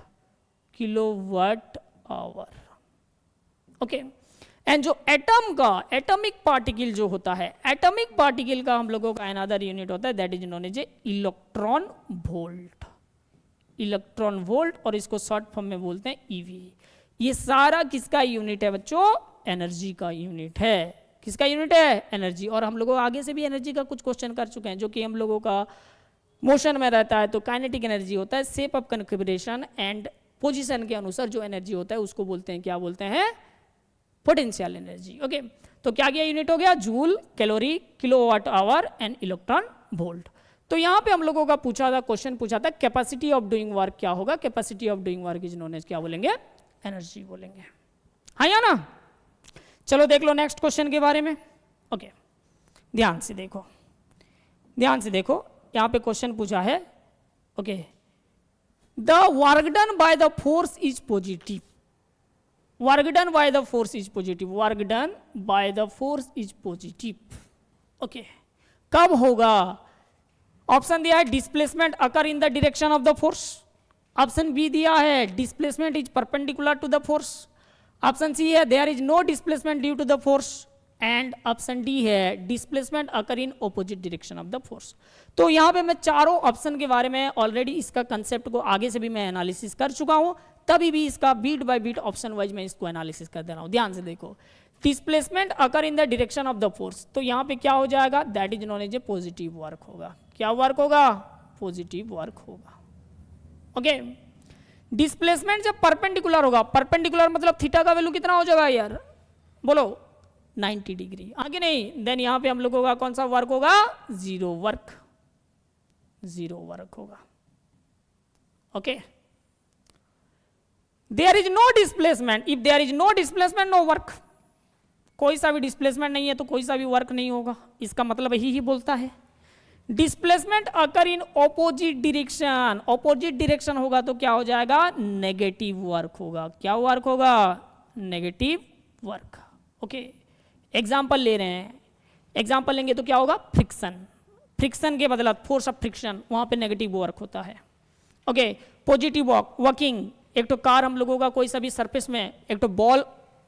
kilowatt hour. Okay, and जो एटम का, एटॉमिक पार्टिकल जो होता है, एटॉमिक पार्टिकल का हम लोगों का अनदर यूनिट होता है, that is known as electron volt, electron volt, और इसको शॉर्ट फॉर्म में बोलते हैं ईवी। ये सारा किसका यूनिट है बच्चों, एनर्जी का यूनिट है। किसका यूनिट है, एनर्जी। और हम लोगों आगे से भी एनर्जी का कुछ क्वेश्चन कर चुके हैं, जो कि हम लोगों का मोशन में रहता है तो काइनेटिक एनर्जी होता है, shape of configuration and position के अनुसार जो एनर्जी होता है उसको बोलते हैं, क्या बोलते हैं, पोटेंशियल एनर्जी। ओके, तो क्या क्या यूनिट हो गया, joule, calorie, kilowatt hour and electron volt. तो यहाँ पे हम लोगों का पूछा था, क्वेश्चन पूछा था, कैपेसिटी ऑफ डूइंग वर्क क्या होगा, capacity of doing work is known as, क्या बोलेंगे, एनर्जी बोलेंगे, हाँ या ना। चलो देख लो नेक्स्ट क्वेश्चन के बारे में। ओके, ध्यान से देखो, ध्यान से देखो, यहाँ पे क्वेश्चन पूछा है। Okay, the work done by the force is positive, work done by the force is positive, work done by the force is positive. Okay, कब होगा, ऑप्शन दिया है displacement occur in the direction of the force, option B दिया है displacement is perpendicular to the force, option C है there is no displacement due to the force, and option D है displacement occur in opposite direction of the force. तो यहाँ पे मैं चारों ऑप्शन के बारे में ऑलरेडी इसका कंसेप्ट को आगे से भी मैं एनालिसिस कर चुका हूँ, तभी भी इसका bit by bit option wise मैं इसको एनालिसिस कर दे रहा हूँ। ध्यान से देखो, displacement occur in the direction of the force, तो यहाँ पे क्या हो जाएगा, that is known as a positive work होगा। क्या वर्क होगा, पॉजिटिव वर्क होगा। ओके, डिस्प्लेसमेंट जब परपेंडिकुलर होगा, परपेंडिकुलर मतलब थीटा का वैल्यू कितना हो जाएगा यार, बोलो 90 डिग्री, आगे नहीं, देन यहाँ पे हम लोगों का कौन सा वर्क होगा, जीरो वर्क, जीरो वर्क होगा। Okay, there is no displacement, if there is no displacement no work, कोई सा भी डिस्प्लेसमेंट नहीं है तो कोई सा भी वर्क नहीं होगा, इसका मतलब यही बोलता है। Displacement occur in opposite direction, opposite direction होगा तो क्या हो जाएगा, नेगेटिव वर्क होगा। क्या वर्क होगा, नेगेटिव वर्क। ओके, एग्जाम्पल ले रहे हैं, एग्जाम्पल लेंगे तो क्या होगा, फ्रिक्शन, फ्रिक्शन के बदला फोर्स ऑफ फ्रिक्शन, वहां पे नेगेटिव वर्क होता है। ओके, पॉजिटिव वर्किंग, एक तो कार हम लोगों का कोई सा भी सरफेस में एक तो बॉल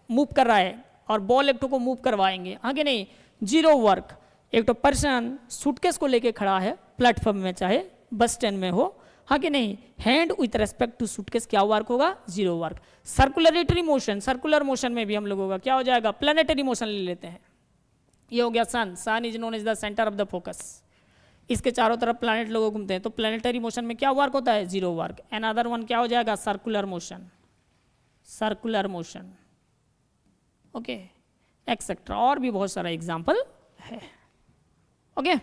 मूव कर रहा है और बॉल एक तो को मूव करवाएंगे, आगे नहीं, जीरो वर्क। एक तो पर्सन सूटकेस को लेके खड़ा है प्लेटफॉर्म में, चाहे बस स्टैंड में हो, हाँ कि नहीं, hand with respect to suitcase क्या वर्क होगा, zero work. Circulatory motion, circular motion में भी हम लोगों का क्या हो जाएगा, प्लैनेटरी मोशन ले लेते हैं, ये हो गया sun, sun is known as the centre of the focus, इसके चारों तरफ प्लैनेट लोग घूमते हैं, तो प्लैनेटरी मोशन में क्या वर्क होता है, जीरो वर्क। अनदर वन क्या हो जाएगा, circular motion, circular motion. Okay, etcetera, और भी बहुत सारा एग्जाम्पल है। ओके,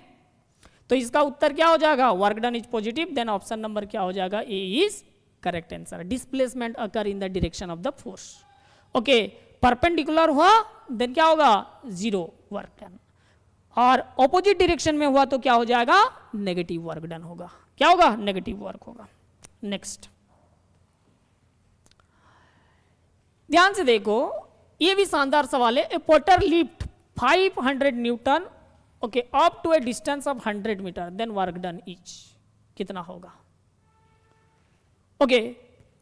तो इसका उत्तर क्या हो जाएगा, work done is positive, then option number क्या हो जाएगा, A is correct answer. Displacement occur in the direction of the force. Okay, perpendicular हुआ देन क्या होगा, जीरो वर्क डन, और ऑपोजिट डायरेक्शन में हुआ तो क्या हो जाएगा, नेगेटिव वर्क डन होगा। क्या होगा, नेगेटिव वर्क होगा। नेक्स्ट ध्यान से देखो, ये भी शानदार सवाल है। A porter lift 500 newton okay up to a distance of 100 metre, then work done is कितना होगा। ओके,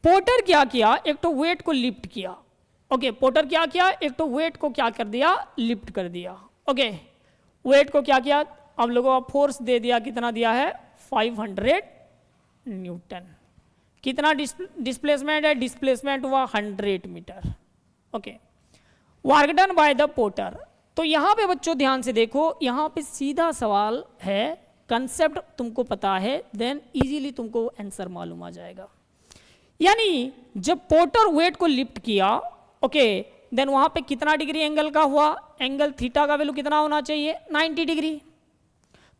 पोर्टर क्या किया, एक तो वेट को लिफ्ट किया। ओके, पोर्टर क्या किया, एक तो वेट को क्या कर दिया, लिफ्ट कर दिया। ओके, वेट को क्या किया, हम लोगों का फोर्स दे दिया, कितना दिया है, 500 न्यूटन। कितना डिस्प्लेसमेंट है, डिस्प्लेसमेंट हुआ 100 metre. Okay, work done by the porter. तो यहां पे बच्चों ध्यान से देखो, यहां पे सीधा सवाल है, कंसेप्ट तुमको पता है, देन इजीली तुमको आंसर मालूम आ जाएगा। यानी जब पोर्टर वेट को लिफ्ट किया, ओके, देन वहां पे कितना डिग्री एंगल का हुआ, एंगल थीटा का वैल्यू कितना होना चाहिए, 90 डिग्री।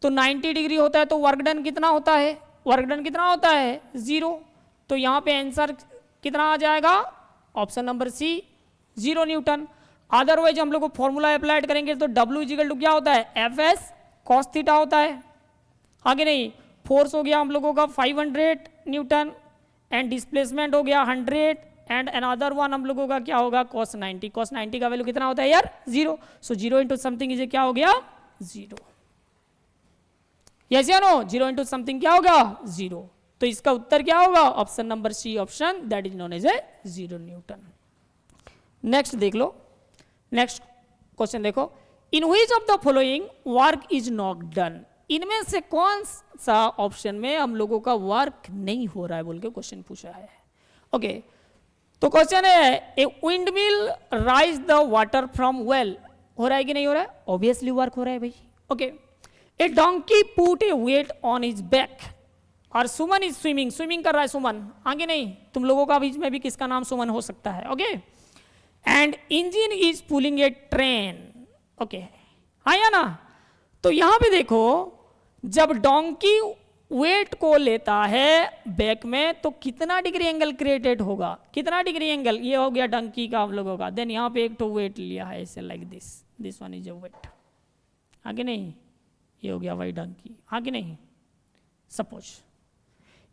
तो 90 डिग्री होता है तो वर्क डन कितना होता है, वर्क डन कितना होता है, 0। तो यहां पे आंसर कितना आ जाएगा, option number C, 0 newton. Otherwise हम लोग को फॉर्मूला अप्लाइड करेंगे तो W इक्वल टू क्या होता है, एफ कॉस थीटा होता है। आगे नहीं, फोर्स हो गया हम लोगों का 500 न्यूटन एंड डिस्प्लेसमेंट हो गया 100 एंड अनदर वन हम लोगों का क्या होगा, cos 90। cos 90 का वैल्यू कितना होता है यार, 0। सो 0 इंटू समथिंग इज क्या हो गया, 0। यस या नो, 0 इंटू समथिंग क्या होगा, 0। तो इसका उत्तर क्या होगा, option number C option, that is known as a 0 newton. Next देख लो, नेक्स्ट क्वेश्चन देखो, in which of the following work is not done. इनमें से कौन सा ऑप्शन में हम लोगों का वर्क नहीं हो रहा है बोल के क्वेश्चन पूछा है। ओके, तो क्वेश्चन है, a wind mill rise the water from well, हो रहा है कि नहीं हो रहा है, ऑब्वियसली वर्क हो रहा है भाई। Okay, a donkey put a weight on his back, और सुमन इज स्विमिंग, स्विमिंग कर रहा है सुमन, आगे नहीं, तुम लोगों का बीच में भी किसका नाम सुमन हो सकता है। Okay, and engine is pulling a train. Okay, आया ना। तो यहां पे देखो, जब डोंकी वेट को लेता है बैक में तो कितना डिग्री एंगल क्रिएटेड होगा, कितना डिग्री एंगल, ये हो गया डंकी का हम लोगों का। देन यहाँ पे एक तो वेट लिया है ऐसे, like this one is a weight, आगे नहीं, ये हो गया वाई डंकी, आगे नहीं। सपोज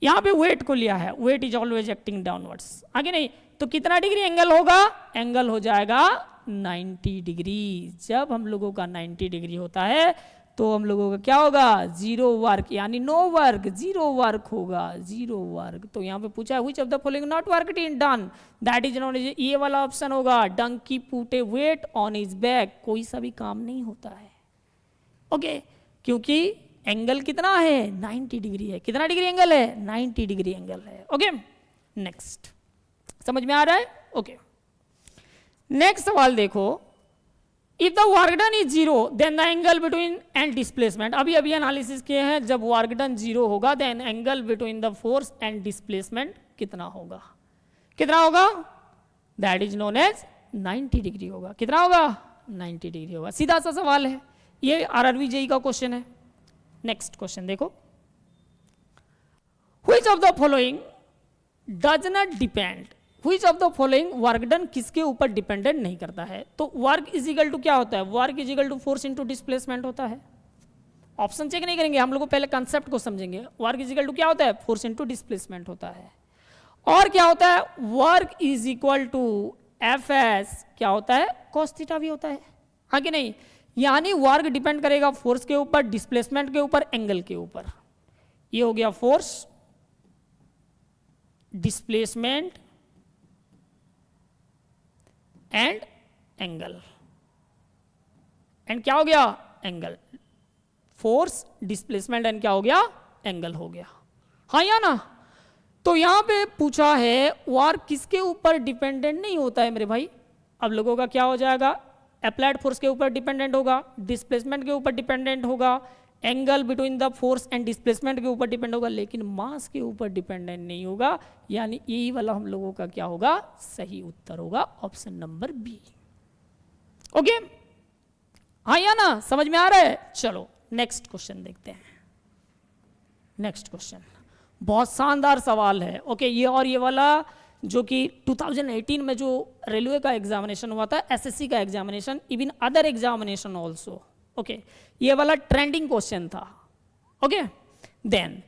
यहाँ पे वेट को लिया है, weight is always acting downwards, आगे नहीं, तो कितना डिग्री एंगल होगा, एंगल हो जाएगा 90 डिग्री। जब हम लोगों का 90 डिग्री होता है तो हम लोगों का क्या होगा, 0 वर्क, यानी नो वर्क, 0 वर्क होगा, 0 वर्क। तो यहाँ पे पूछा है which of the following not work in done, that is known as, ये वाला ऑप्शन होगा, donkey put a weight on his back, कोई सा भी काम नहीं होता है। ओके, क्योंकि एंगल कितना है, 90 डिग्री है। कितना डिग्री एंगल है, 90 डिग्री एंगल है। ओके, नेक्स्ट, समझ में आ रहा है। ओके, नेक्स्ट सवाल देखो, if the work done is 0 then the angle between and displacement. अभी अभी एनालिसिस किए हैं, जब वर्क डन 0 होगा then angle between the force and displacement कितना होगा, कितना होगा, that is known as 90 degree होगा। कितना होगा, 90 डिग्री होगा। सीधा सा सवाल है, ये आरआरबी जेई का क्वेश्चन है। नेक्स्ट क्वेश्चन देखो, which of the following does not depend, which of the following work done किसके ऊपर डिपेंडेंट नहीं करता है। तो वर्क इज इक्वल टू क्या होता है, work is equal to force into displacement होता है। ऑप्शन चेक नहीं करेंगे हम लोग, पहले कंसेप्ट को समझेंगे। वर्क इज इक्वल टू क्या होता है, फोर्स इनटू डिस्प्लेसमेंट होता है। और क्या होता है, work is equal to F S, क्या होता है, कॉस थीटा भी होता है, आगे नहीं। यानी वर्क डिपेंड करेगा फोर्स के ऊपर, डिस्प्लेसमेंट के ऊपर, एंगल के ऊपर। ये हो गया force, displacement and angle, and क्या हो गया, एंगल, फोर्स, डिस्प्लेसमेंट एंड क्या हो गया, एंगल हो गया। हाँ या ना। तो यहां पे पूछा है वर्क किसके ऊपर डिपेंडेंट नहीं होता है मेरे भाई। अब लोगों का क्या हो जाएगा, अप्लाइड फोर्स के ऊपर डिपेंडेंट होगा, डिस्प्लेसमेंट के ऊपर डिपेंडेंट होगा, angle between the force and displacement के ऊपर डिपेंड होगा, लेकिन मास के ऊपर डिपेंडेंट नहीं होगा। यानी यही वाला हम लोगों का क्या होगा, सही उत्तर होगा ऑप्शन नंबर बी। ओके, हाँ या ना, समझ में आ रहा है। चलो नेक्स्ट क्वेश्चन देखते हैं। नेक्स्ट क्वेश्चन, बहुत शानदार सवाल है। ओके, ये और ये वाला जो कि 2018 में जो रेलवे का एग्जामिनेशन हुआ था, एसएससी का examination, even other examination also. Okay, ये वाला ट्रेंडिंग क्वेश्चन था। ओके, देन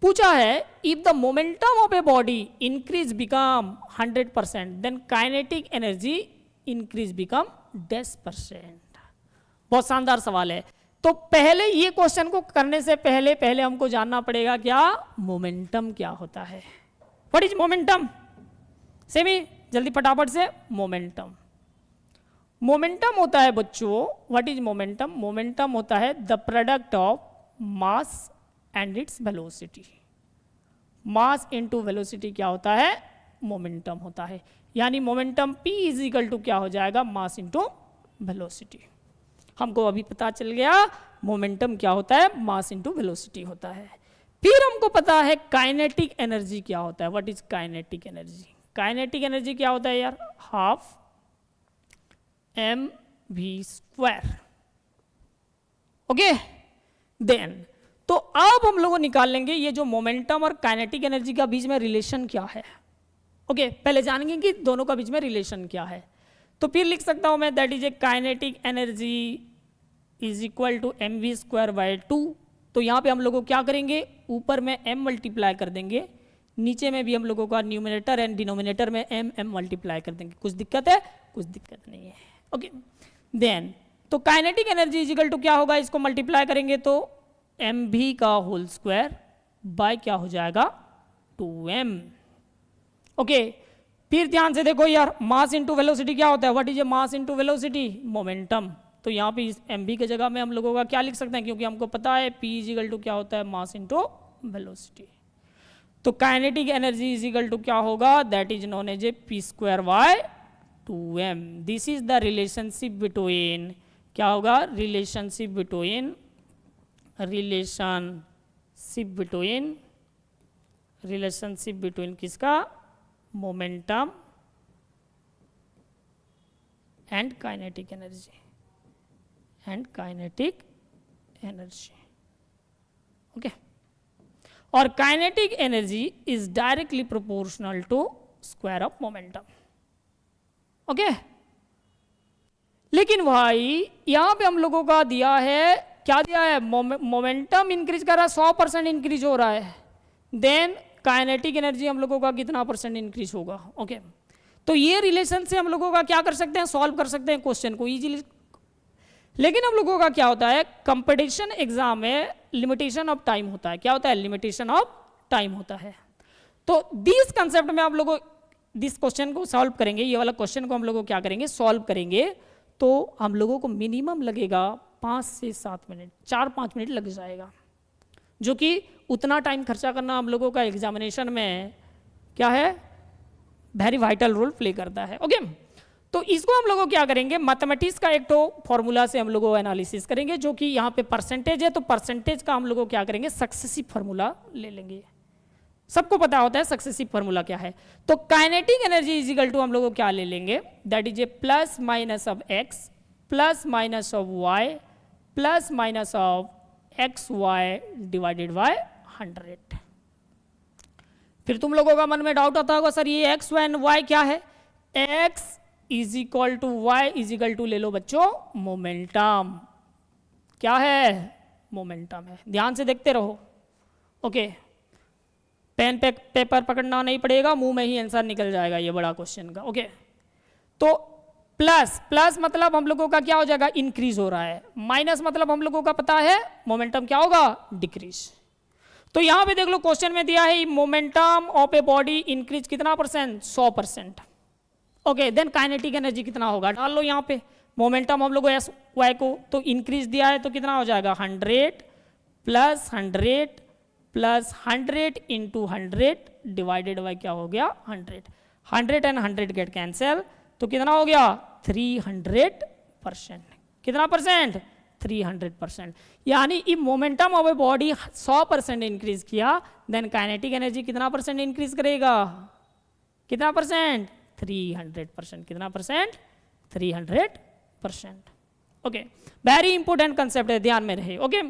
पूछा है if the momentum of a body increase become 100%, then kinetic energy increase become 10%। बहुत शानदार सवाल है। तो पहले ये क्वेश्चन को करने से पहले हमको जानना पड़ेगा क्या मोमेंटम क्या होता है। What is momentum? सेमी जल्दी फटाफट से, मोमेंटम। मोमेंटम होता है बच्चों, व्हाट इज मोमेंटम? मोमेंटम होता है the product of mass and its velocity. Mass into velocity क्या होता है? मोमेंटम होता है। यानी momentum P is equal to क्या हो जाएगा? Mass into velocity. हमको अभी पता चल गया मोमेंटम क्या होता है, मास इनटू वेलोसिटी होता है। फिर हमको पता है काइनेटिक एनर्जी क्या होता है। What is kinetic energy? Kinetic energy क्या होता है यार? Half mv²। ओके, देन तो अब हम लोग निकाल लेंगे ये जो मोमेंटम और काइनेटिक एनर्जी का बीच में रिलेशन क्या है। ओके, पहले जानेंगे कि दोनों का बीच में रिलेशन क्या है। तो फिर लिख सकता हूं मैं that is a kinetic energy is equal to mv²/2। तो यहां पे हम लोगों को क्या करेंगे, ऊपर में m मल्टीप्लाई कर देंगे, नीचे में भी हम लोगों का न्यूमिनेटर एंड डिनोमिनेटर में m मल्टीप्लाई कर देंगे। कुछ दिक्कत है? कुछ दिक्कत नहीं है। ओके, देन तो kinetic energy is equal to क्या होगा, इसको मल्टीप्लाई करेंगे तो mv का होल स्क्वायर बाय क्या हो जाएगा? 2m। ओके, फिर ध्यान से देखो यार, मास इनटू वेलोसिटी क्या होता है? What is A mass into velocity? Momentum. तो यहाँ पे इस mv की जगह में हम लोगों का क्या लिख सकते हैं, क्योंकि हमको पता है p इज इक्वल टू क्या होता है? Mass into velocity. तो kinetic energy is equal to क्या होगा? That is known as a p²/2m। This is the relationship between क्या होगा? रिलेशनशिप बिटवीन किसका? Momentum and kinetic energy. Okay, और kinetic energy is directly proportional to square of momentum. Okay, लेकिन भाई यहां पे हम लोगों का दिया है, क्या दिया है? मोमेंटम इंक्रीज कर रहा है, 100% इंक्रीज हो रहा है। देन काइनेटिक एनर्जी हम लोगों का कितना % इंक्रीज होगा? ओके, तो ये रिलेशन से हम लोगों का क्या कर सकते हैं? सॉल्व कर सकते हैं क्वेश्चन को इजीली। लेकिन हम लोगों का क्या होता है, कंपटीशन एग्जाम में लिमिटेशन ऑफ टाइम होता है। क्या होता है? लिमिटेशन ऑफ टाइम होता है। तो दिस कंसेप्ट में आप लोगों दिस क्वेश्चन को सॉल्व करेंगे, ये वाला क्वेश्चन को हम लोग क्या करेंगे? सॉल्व करेंगे। तो हम लोगों को मिनिमम लगेगा 5 से 7 मिनट, 4-5 मिनट लग जाएगा, जो कि उतना टाइम खर्चा करना हम लोगों का एग्जामिनेशन में क्या है? वेरी वाइटल रोल प्ले करता है। ओके, तो इसको हम लोग क्या करेंगे? मैथमेटिक्स का एक तो फॉर्मूला से हम लोग एनालिसिस करेंगे, जो कि यहाँ पे परसेंटेज है। तो परसेंटेज का हम लोग क्या करेंगे? सक्सेसिव फार्मूला ले लेंगे। सबको पता होता है सक्सेसिव फार्मूला क्या है। तो kinetic energy is equal to हम लोग क्या ले लेंगे? That is a plus minus of X plus minus of Y plus minus of X Y divided by 100। फिर तुम लोगों का मन में डाउट आता होगा, सर ये एक्स एंड वाई क्या है? X is equal to Y is equal to ले लो बच्चों मोमेंटम। क्या है? मोमेंटम है। ध्यान से देखते रहो। ओके, पेन पे पेपर पकड़ना नहीं पड़ेगा, मुंह में ही आंसर निकल जाएगा ये बड़ा क्वेश्चन का। ओके, तो प्लस प्लस मतलब हम लोगों का क्या हो जाएगा? इंक्रीज हो रहा है। माइनस मतलब हम लोगों का पता है मोमेंटम क्या होगा? डिक्रीज। तो यहां पे देख लो क्वेश्चन में दिया है momentum of a body increase कितना %? 100%। ओके, देन काइनेटिक एनर्जी कितना होगा? डाल लो यहाँ पे। मोमेंटम हम लोग एस वाई को तो इंक्रीज दिया है, तो कितना हो जाएगा? 100 plus 100 plus 100 into 100 divided by क्या हो गया? 100। 100 एंड 100 गेट कैंसिल, तो कितना हो गया? 300%। कितना %? 300%। यानी if momentum of a body 100% increase किया, देन काइनेटिक एनर्जी कितना % इंक्रीज करेगा? कितना %? 300%। कितना %? 300%। ओके, वेरी इंपॉर्टेंट कंसेप्ट है, ध्यान में रहे। ओके,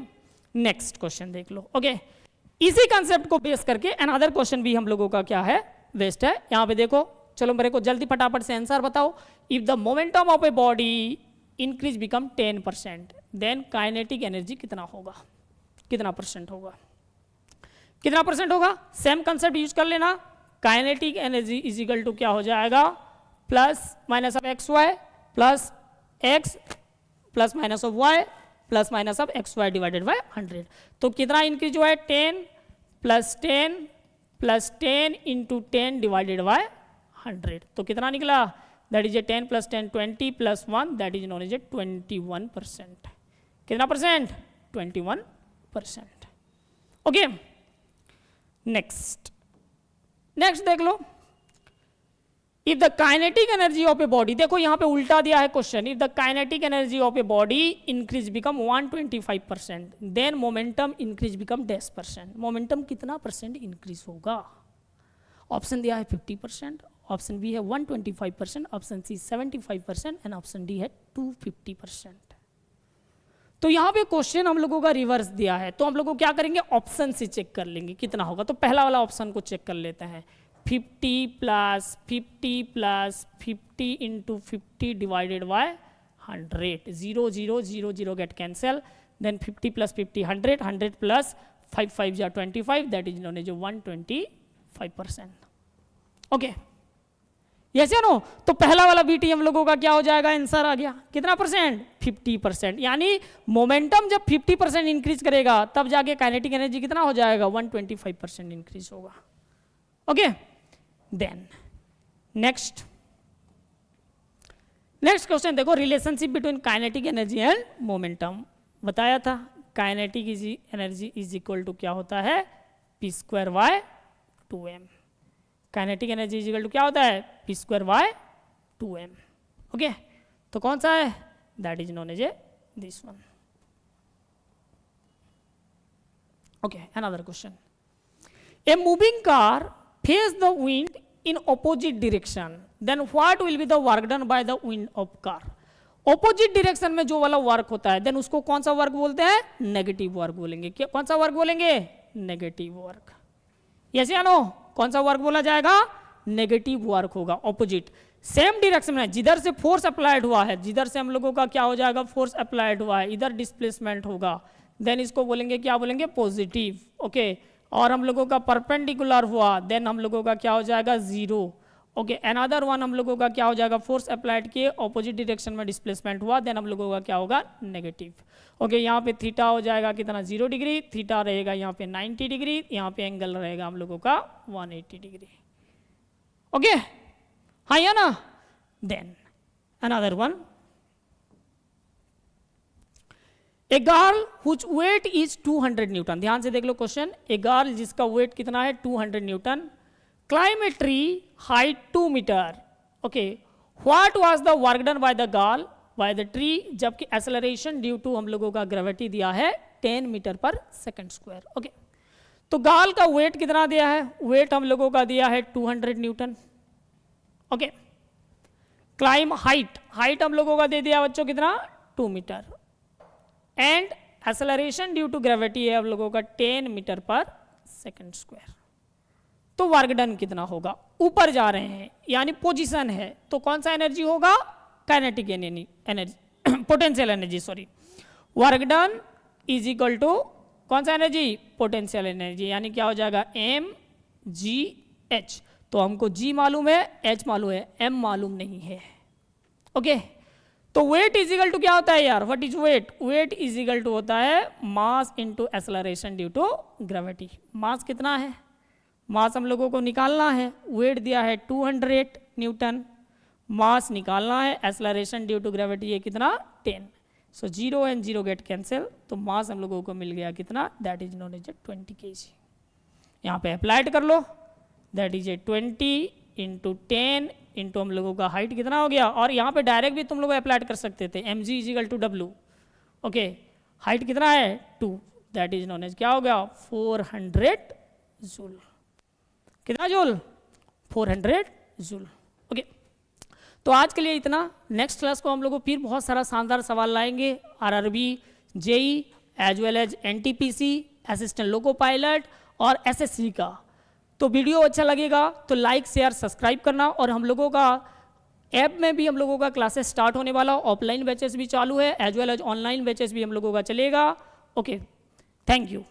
नेक्स्ट क्वेश्चन देख लो। ओके, इसी कंसेप्ट को बेस करके अनदर क्वेश्चन भी हम लोगों का क्या है, वेस्ट है। यहां पे देखो, चलो मेरे को जल्दी फटाफट से आंसर बताओ। If the momentum of a body increase become 10%, then kinetic energy कितना होगा, कितना परसेंट होगा, कितना परसेंट होगा? सेम कंसेप्ट यूज कर लेना। Kinetic energy is equal to क्या हो जाएगा, plus minus of X Y plus X plus minus of Y plus minus of X Y divided by 100। तो कितना इंक्रीज हुआ है, 10 प्लस 10 इंटू 10 डिवाइडेड बाय 100। तो कितना निकला, that is a 10 plus 10 20 plus 1, that is known as a 21%। कितना परसेंट, 21%। ओके, नेक्स्ट देख लो। If the kinetic energy of a body, देखो यहां पे उल्टा दिया है question, if the kinetic energy of a body increase become 125%, then momentum increase become 10%। Momentum कितना परसेंट इंक्रीज होगा? ऑप्शन दिया है 50%, ऑप्शन बी है 125%, option C 75% and option D है 250%। तो यहाँ पे क्वेश्चन हम लोगों का रिवर्स दिया है, तो हम लोग क्या करेंगे, ऑप्शन से चेक कर लेंगे कितना होगा। तो पहला वाला ऑप्शन को चेक कर लेते हैं, 50 plus 50 into 50 divided by 100, 0 0 0 0 get cancel, then 50 plus 50 100, 100 plus 5 5 जा 25, that is known as 125%। Okay, yes या नो? तो पहला वाला बीटी हम लोगों का क्या हो जाएगा, आंसर आ गया। कितना परसेंट, 50%। यानी मोमेंटम जब 50% इंक्रीज करेगा तब जाके काइनेटिक एनर्जी कितना हो जाएगा, 125% इंक्रीज होगा। ओके, देन नेक्स्ट क्वेश्चन देखो, relationship between kinetic energy and momentum बताया था। Kinetic energy is equal to क्या होता है, p² by 2m। Kinetic energy is equal to क्या होता है, p² बाय 2m। ओके, तो कौन सा है, that is known as a this one. Okay, another question, a moving car face the wind in opposite direction, then what will be the work done by the wind of car? Opposite direction में जो वाला वर्क होता है देन उसको कौन सा वर्क बोलते हैं, नेगेटिव वर्क बोलेंगे। क्या, कौन सा वर्क बोलेंगे, नेगेटिव वर्क। यस या नो? कौन सा वर्क बोला जाएगा, नेगेटिव वर्क होगा। ऑपोजिट, सेम डायरेक्शन में जिधर से फोर्स अप्लाइड हुआ है, जिधर से हम लोगों का क्या हो जाएगा, फोर्स अप्लाइड हुआ है, इधर डिस्प्लेसमेंट होगा, देन इसको बोलेंगे, क्या बोलेंगे, पॉजिटिव। ओके, और हम लोगों का परपेंडिकुलर हुआ देन हम लोगों का क्या हो जाएगा, 0। ओके, अनदर वन हम लोगों का क्या हो जाएगा, फोर्स अप्लाइड किए, ऑपोजिट डायरेक्शन में डिस्प्लेसमेंट हुआ, देन हम लोगों का क्या होगा, नेगेटिव। ओके, यहाँ पे थीटा हो जाएगा कितना, 0 डिग्री, थीटा रहेगा यहाँ पे 90 डिग्री, यहाँ पे एंगल रहेगा हम लोगों का 180 डिग्री। ओके, हाँ या ना? Then another one, a girl whose weight is 200 newton. ध्यान से देख लो क्वेश्चन, ए गर्ल जिसका वेट कितना है, 200 newton, climb a tree height 2 metre. Okay, what was the work done by the girl by the tree, जबकि एक्सेलरेशन ड्यू टू हम लोगों का ग्रेविटी दिया है 10 मीटर पर सेकंड स्क्वायर। ओके, तो गर्ल का वेट कितना दिया है, वेट हम लोगों का दिया है 200 न्यूटन। ओके, क्लाइम हाइट हम लोगों का दे दिया बच्चों कितना, 2 metre, and acceleration due to gravity है हम लोगों का 10 मीटर पर सेकंड स्क्वायर। तो वर्क डन कितना होगा, ऊपर जा रहे हैं यानी पोजीशन है, तो कौन सा एनर्जी होगा, kinetic energy, potential energy, sorry. Work done is equal to कौन सा एनर्जी, पोटेंशियल एनर्जी, यानी क्या हो जाएगा, mgh। तो हमको g मालूम है, h मालूम है, m मालूम नहीं है। ओके, तो वेट इज इक्वल टू क्या होता है यार, what is weight, weight is equal to होता है mass into acceleration due to gravity. Mass कितना है, मास हम लोगों को निकालना है, वेट दिया है 200 न्यूटन, मास निकालना है, एक्सेलरेशन ड्यू टू ग्रेविटी है कितना, 10। सो 0 एंड 0 गेट कैंसिल, तो मास हम लोगों को मिल गया कितना, that is known as 20 kg। यहाँ पे अप्लाइड कर लो, दैट इज 20 इंटू 10 इंटू हम लोगों का हाइट कितना हो गया, और यहाँ पे डायरेक्ट भी तुम लोग अप्लाइड कर सकते थे, mg is equal to w। Okay, height कितना है, 2, दैट इज नोन एज क्या हो गया, 400 जूल। कितना जूल, 400 जूल। ओके, तो आज के लिए इतना। नेक्स्ट क्लास को हम लोग फिर बहुत सारा शानदार सवाल लाएंगे, RRB, JE as well as NTPC, assistant loco pilot और एसएससी का। तो वीडियो अच्छा लगेगा तो लाइक शेयर सब्सक्राइब करना। और हम लोगों का ऐप में भी हम लोगों का क्लासेस स्टार्ट होने वाला, ऑफलाइन बैचेस भी चालू है as well as online batches भी हम लोगों का चलेगा। Okay, thank you.